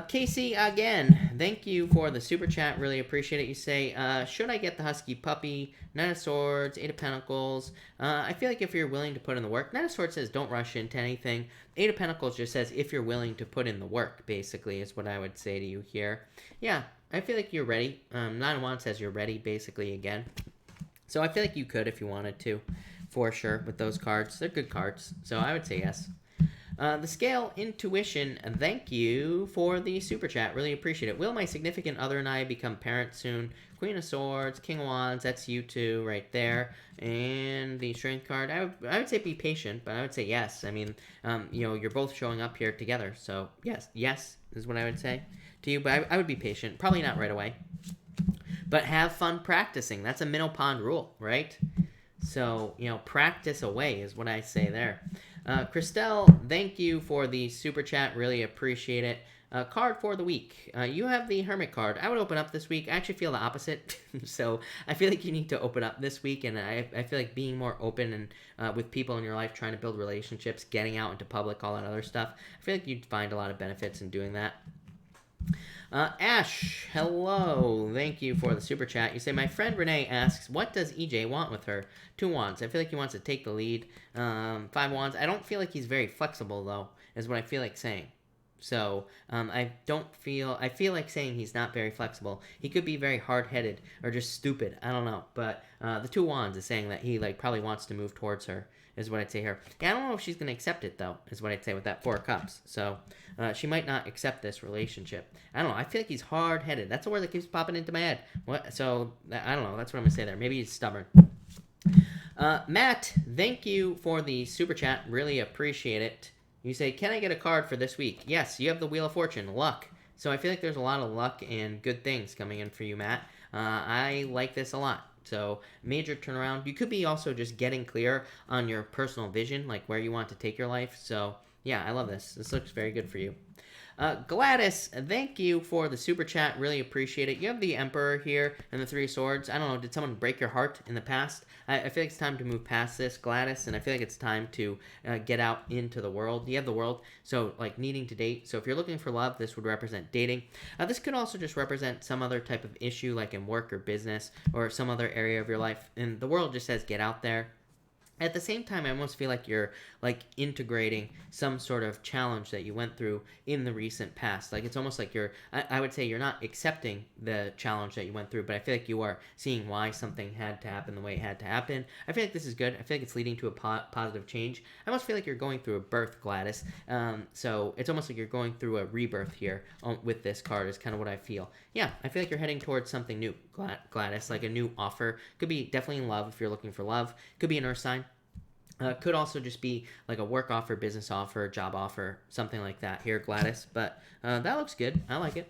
Casey, again, thank you for the super chat. Really appreciate it. You say, should I get the Husky Puppy? Nine of Swords, Eight of Pentacles. I feel like if you're willing to put in the work. Nine of Swords says don't rush into anything. Eight of Pentacles just says if you're willing to put in the work, basically, is what I would say to you here. Yeah, I feel like you're ready. Nine of Wands says you're ready, basically, again. So I feel like you could if you wanted to, for sure, with those cards. They're good cards, so I would say yes. The Scale, Intuition, thank you for the super chat. Really appreciate it. Will my significant other and I become parents soon? Queen of Swords, King of Wands, that's you two right there. And the Strength card, I would say be patient, but I would say yes. I mean, you're both showing up here together, so yes is what I would say to you. But I would be patient. Probably not right away. But have fun practicing. That's a Minnow Pond rule, right? So, practice away is what I say there. Christelle, thank you for the super chat. Really appreciate it. Card for the week. You have the Hermit card. I would open up this week. I actually feel the opposite. So I feel like you need to open up this week. And I feel like being more open and with people in your life, trying to build relationships, getting out into public, all that other stuff. I feel like you'd find a lot of benefits in doing that. Ash, hello. Thank you for the super chat. You say, my friend Renee asks, what does EJ want with her? Two Wands. I feel like he wants to take the lead. Five Wands. I don't feel like he's very flexible, though, is what I feel like saying. So, I feel like saying he's not very flexible. He could be very hard-headed or just stupid. I don't know. But the Two Wands is saying that he probably wants to move towards her, is what I'd say here. Yeah, I don't know if she's going to accept it, though, is what I'd say with that Four of Cups. So, she might not accept this relationship. I don't know. I feel like he's hard-headed. That's a word that keeps popping into my head. So, I don't know. That's what I'm going to say there. Maybe he's stubborn. Matt, thank you for the super chat. Really appreciate it. You say, can I get a card for this week? Yes, you have the Wheel of Fortune, luck. So I feel like there's a lot of luck and good things coming in for you, Matt. I like this a lot. So major turnaround. You could be also just getting clear on your personal vision, like where you want to take your life. So yeah, I love this. This looks very good for you. Gladys, thank you for the super chat. Really appreciate it. You have the Emperor here and the Three Swords. I don't know, did someone break your heart in the past? I feel like it's time to move past this, Gladys, and I feel like it's time to get out into the world. You have the world, so like needing to date. So if you're looking for love, this would represent dating. This could also just represent some other type of issue, like in work or business or some other area of your life. And the world just says get out there. At the same time, I almost feel like you're like integrating some sort of challenge that you went through in the recent past. Like it's almost like I would say you're not accepting the challenge that you went through, but I feel like you are seeing why something had to happen the way it had to happen. I feel like this is good. I feel like it's leading to a positive change. I almost feel like you're going through a birth, Gladys. So it's almost like you're going through a rebirth here with this card is kind of what I feel. Yeah, I feel like you're heading towards something new, Gladys, like a new offer. Could be definitely in love if you're looking for love. Could be an earth sign. Could also just be like a work offer, business offer, job offer, something like that here, Gladys. But that looks good. I like it.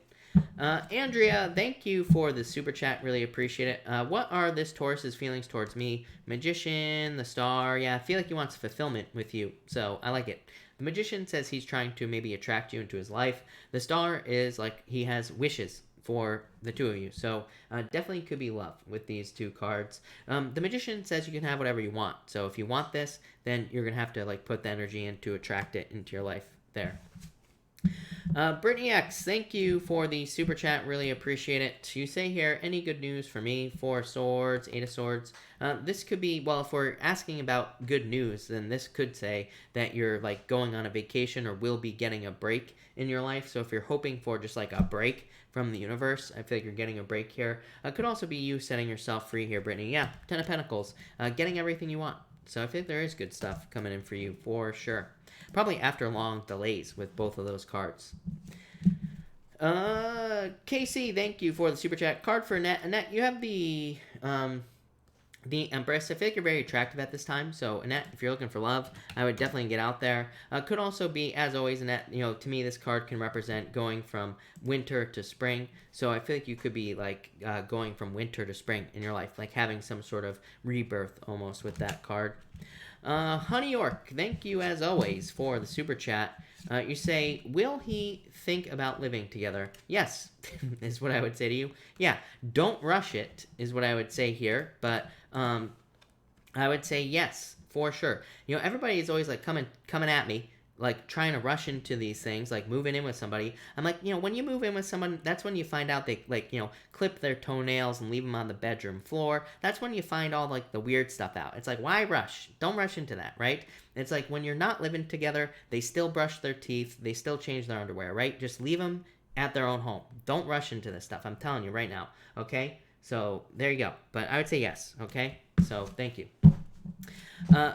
Andrea, thank you for the super chat. Really appreciate it. What are this Taurus's feelings towards me? Magician, the star. Yeah, I feel like he wants fulfillment with you. So I like it. The Magician says he's trying to maybe attract you into his life. The star is like he has wishes for the two of you. So definitely could be love with these two cards. The Magician says you can have whatever you want. So if you want this, then you're going to have to like put the energy in to attract it into your life there. Brittany X, thank you for the super chat. Really appreciate it. You say here, any good news for me? 4 of Swords, 8 of Swords. This could be, well, if we're asking about good news, then this could say that you're like going on a vacation or will be getting a break in your life. So if you're hoping for just like a break from the universe, I feel like you're getting a break here. Could also be you setting yourself free here, Brittany. Yeah, 10 of Pentacles, getting everything you want. So I think there is good stuff coming in for you for sure. Probably after long delays with both of those cards. Casey, thank you for the super chat. Card for Annette. Annette, you have the Empress. I feel like you're very attractive at this time. So Annette, if you're looking for love, I would definitely get out there. Could also be, as always, Annette, you know, to me this card can represent going from winter to spring. So I feel like you could be like going from winter to spring in your life, like having some sort of rebirth almost with that card. Honey York, thank you as always for the super chat. You say, will he think about living together? Yes, is what I would say to you. Yeah, don't rush it is what I would say here. But I would say yes, for sure. You know, everybody is always like coming at me, like trying to rush into these things, like moving in with somebody. I'm like, you know, when you move in with someone, that's when you find out they like, you know, clip their toenails and leave them on the bedroom floor. That's when you find all like the weird stuff out. It's like, why rush? Don't rush into that, right? It's like when you're not living together, they still brush their teeth, they still change their underwear, right? Just leave them at their own home. Don't rush into this stuff. I'm telling you right now, okay? So there you go. But I would say yes, okay? So thank you.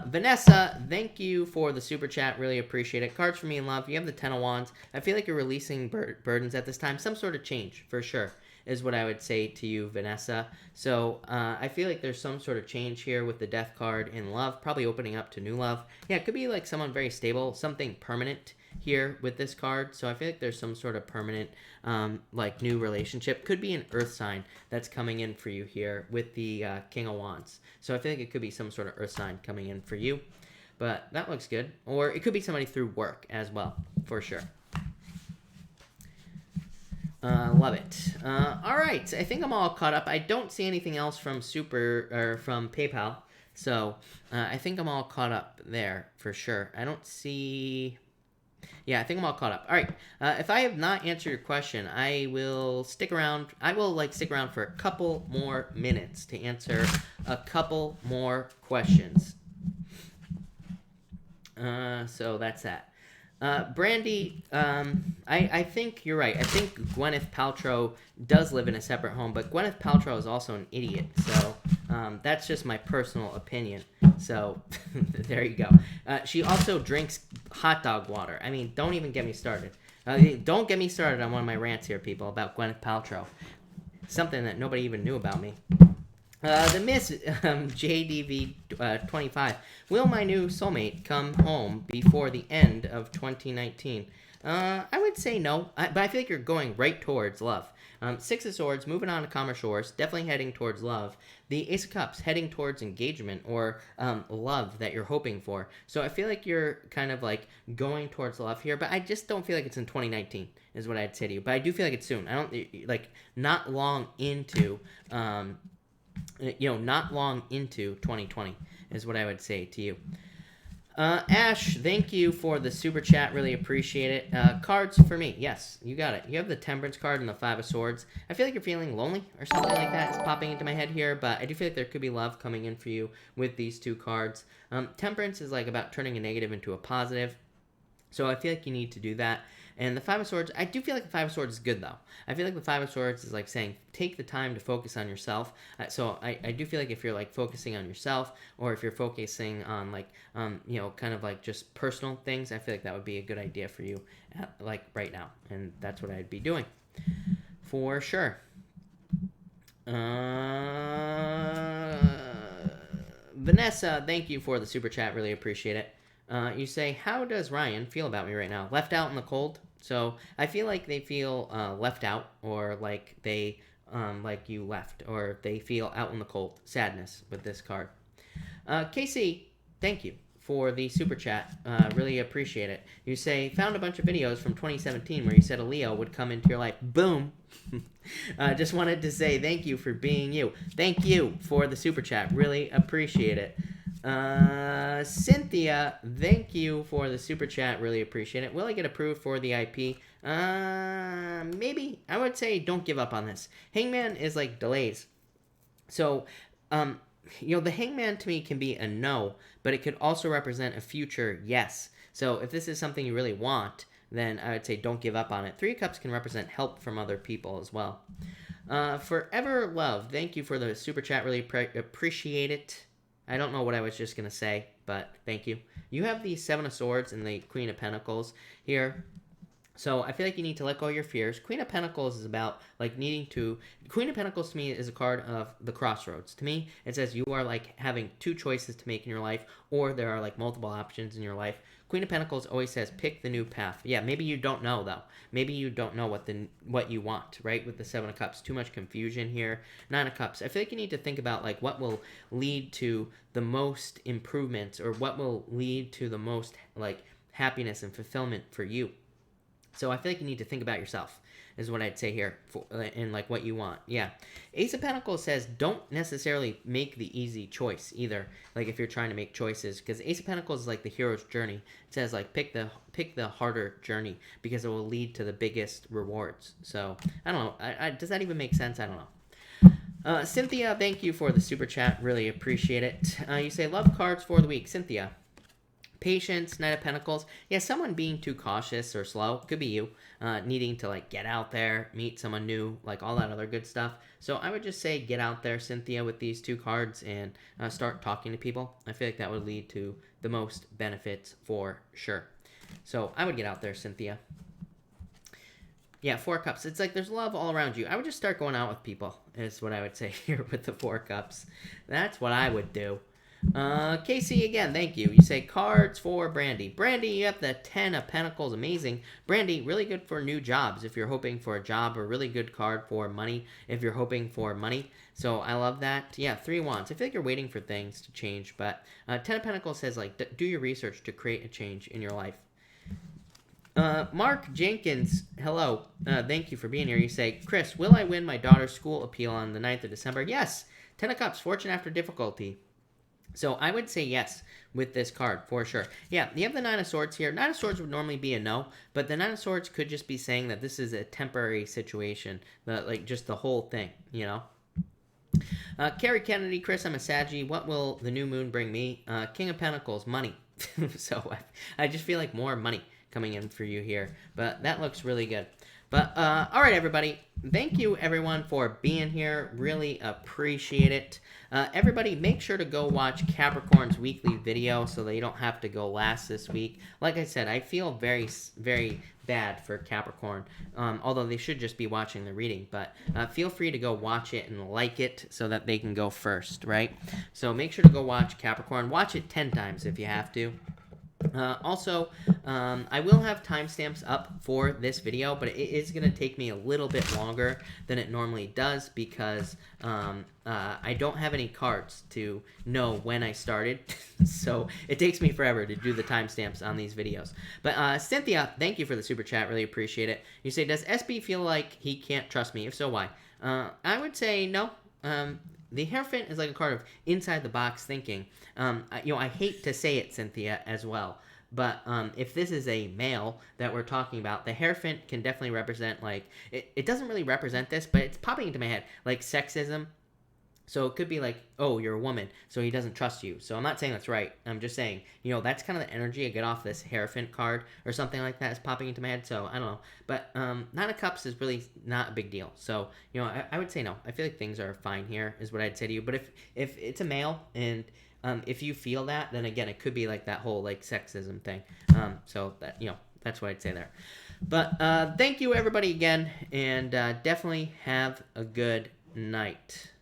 Vanessa, thank you for the super chat. Really appreciate it. Cards for me in love. You have the 10 of Wands. I feel like you're releasing burdens at this time. Some sort of change, for sure, is what I would say to you, Vanessa. So I feel like there's some sort of change here with the Death card in love. Probably opening up to new love. Yeah, it could be like someone very stable. Something permanent here with this card. So I feel like there's some sort of permanent like new relationship. Could be an earth sign that's coming in for you here with the King of Wands. So I feel like it could be some sort of earth sign coming in for you. But that looks good. Or it could be somebody through work as well, for sure. Love it. All right, I think I'm all caught up. I don't see anything else from from PayPal. So I think I'm all caught up there for sure. I don't see... Yeah, I think I'm all caught up. All right. If I have not answered your question, I will stick around. I will stick around for a couple more minutes to answer a couple more questions. So that's that. Brandy, I think you're right. I think Gwyneth Paltrow does live in a separate home, but Gwyneth Paltrow is also an idiot. So that's just my personal opinion. So there you go. She also drinks hot dog water. I mean, don't even get me started. Don't get me started on one of my rants here, people, about Gwyneth Paltrow. Something that nobody even knew about me. The Miss JDV 25. Will my new soulmate come home before the end of 2019? I would say no, but I feel like you're going right towards love. Six of Swords, moving on to calmer shores, definitely heading towards love. The Ace of Cups, heading towards engagement or love that you're hoping for. So I feel like you're kind of like going towards love here, but I just don't feel like it's in 2019 is what I'd say to you. But I do feel like it's soon. I don't, like, not long into, not long into 2020 is what I would say to you. Ash, thank you for the super chat. Really appreciate it. Cards for me. Yes, you got it. You have the Temperance card and the Five of Swords. I feel like you're feeling lonely or something like that. It's popping into my head here, but I do feel like there could be love coming in for you with these two cards. Temperance is like about turning a negative into a positive. So I feel like you need to do that. And the Five of Swords, I do feel like the Five of Swords is good, though. I feel like the Five of Swords is like saying, take the time to focus on yourself. So I do feel like if you're like focusing on yourself, or if you're focusing on like, kind of like just personal things, I feel like that would be a good idea for you, like right now. And that's what I'd be doing, for sure. Vanessa, thank you for the super chat. Really appreciate it. You say, how does Ryan feel about me right now? Left out in the cold. So I feel like they feel left out, or like they like you left, or they feel out in the cold. Sadness with this card. Casey, thank you for the super chat. Really appreciate it. You say, found a bunch of videos from 2017 where you said a Leo would come into your life. Boom. Just wanted to say thank you for being you. Thank you for the super chat. Really appreciate it. Cynthia, thank you for the super chat. Really appreciate it. Will I get approved for the IP? Maybe. I would say don't give up on this. Hangman is like delays. So, the Hangman to me can be a no, but it could also represent a future yes. So if this is something you really want, then I would say don't give up on it. Three of Cups can represent help from other people as well. Forever Love, thank you for the super chat. Really appreciate it. I don't know what I was just going to say, but thank you. You have the Seven of Swords and the Queen of Pentacles here. So I feel like you need to let go of your fears. Queen of Pentacles is about like needing to... Queen of Pentacles to me is a card of the crossroads. To me, it says you are like having two choices to make in your life, or there are like multiple options in your life. Queen of Pentacles always says pick the new path. Yeah, maybe you don't know though. Maybe you don't know what you want, right? With the Seven of Cups, too much confusion here. Nine of Cups, I feel like you need to think about like what will lead to the most improvements, or what will lead to the most like happiness and fulfillment for you. So I feel like you need to think about yourself, is what I'd say here, and like what you want. Yeah. Ace of Pentacles says don't necessarily make the easy choice either, like if you're trying to make choices, because Ace of Pentacles is like the hero's journey. It says like pick the harder journey, because it will lead to the biggest rewards. So I don't know. Does that even make sense? I don't know. Cynthia, thank you for the super chat. Really appreciate it. You say love cards for the week. Cynthia. Patience, Knight of Pentacles. Yeah, someone being too cautious or slow. Could be you. Needing to like get out there, meet someone new, like all that other good stuff. So I would just say get out there, Cynthia, with these two cards, and start talking to people. I feel like that would lead to the most benefits for sure. So I would get out there, Cynthia. Yeah, Four of Cups. It's like there's love all around you. I would just start going out with people, is what I would say here with the Four of Cups. That's what I would do. Casey, again, thank you. You say cards for Brandy. Brandy, you have the 10 of Pentacles. Amazing. Brandy, really good for new jobs if you're hoping for a job, or really good card for money if you're hoping for money. So I love that. Yeah, 3 Wands. I feel like you're waiting for things to change, but 10 of Pentacles says like do your research to create a change in your life. Mark Jenkins, hello. Thank you for being here. You say, Chris, will I win my daughter's school appeal on the 9th of December? Yes. 10 of Cups, fortune after difficulty. So I would say yes with this card for sure. Yeah, you have the Nine of Swords here. Nine of Swords would normally be a no, but the Nine of Swords could just be saying that this is a temporary situation, like just the whole thing, you know? Carrie Kennedy, Chris, I'm a Saggy. What will the new moon bring me? King of Pentacles, money. So I just feel like more money coming in for you here, but that looks really good. But all right, everybody, thank you everyone for being here. Really appreciate it. Everybody, make sure to go watch Capricorn's weekly video so that you don't have to go last this week. Like I said, I feel very, very bad for Capricorn, although they should just be watching the reading. But feel free to go watch it and like it so that they can go first, right? So make sure to go watch Capricorn. Watch it 10 times if you have to. Also, I will have timestamps up for this video, but it is going to take me a little bit longer than it normally does because I don't have any cards to know when I started. So it takes me forever to do the timestamps on these videos. But Cynthia, thank you for the super chat. Really appreciate it. You say, does SB feel like he can't trust me? If so, why? I would say no. The Hierophant is like a card of inside the box thinking. I hate to say it, Cynthia, as well. But if this is a male that we're talking about, the Hierophant can definitely represent, like, it doesn't really represent this, but it's popping into my head, like sexism. So it could be like, oh, you're a woman, so he doesn't trust you. So I'm not saying that's right. I'm just saying, that's kind of the energy I get off this Hierophant card or something like that is popping into my head. So I don't know. But Nine of Cups is really not a big deal. So, I would say no. I feel like things are fine here is what I'd say to you. But if it's a male and if you feel that, then again, it could be like that whole like sexism thing. So that, that's what I'd say there. But thank you everybody again. And definitely have a good night.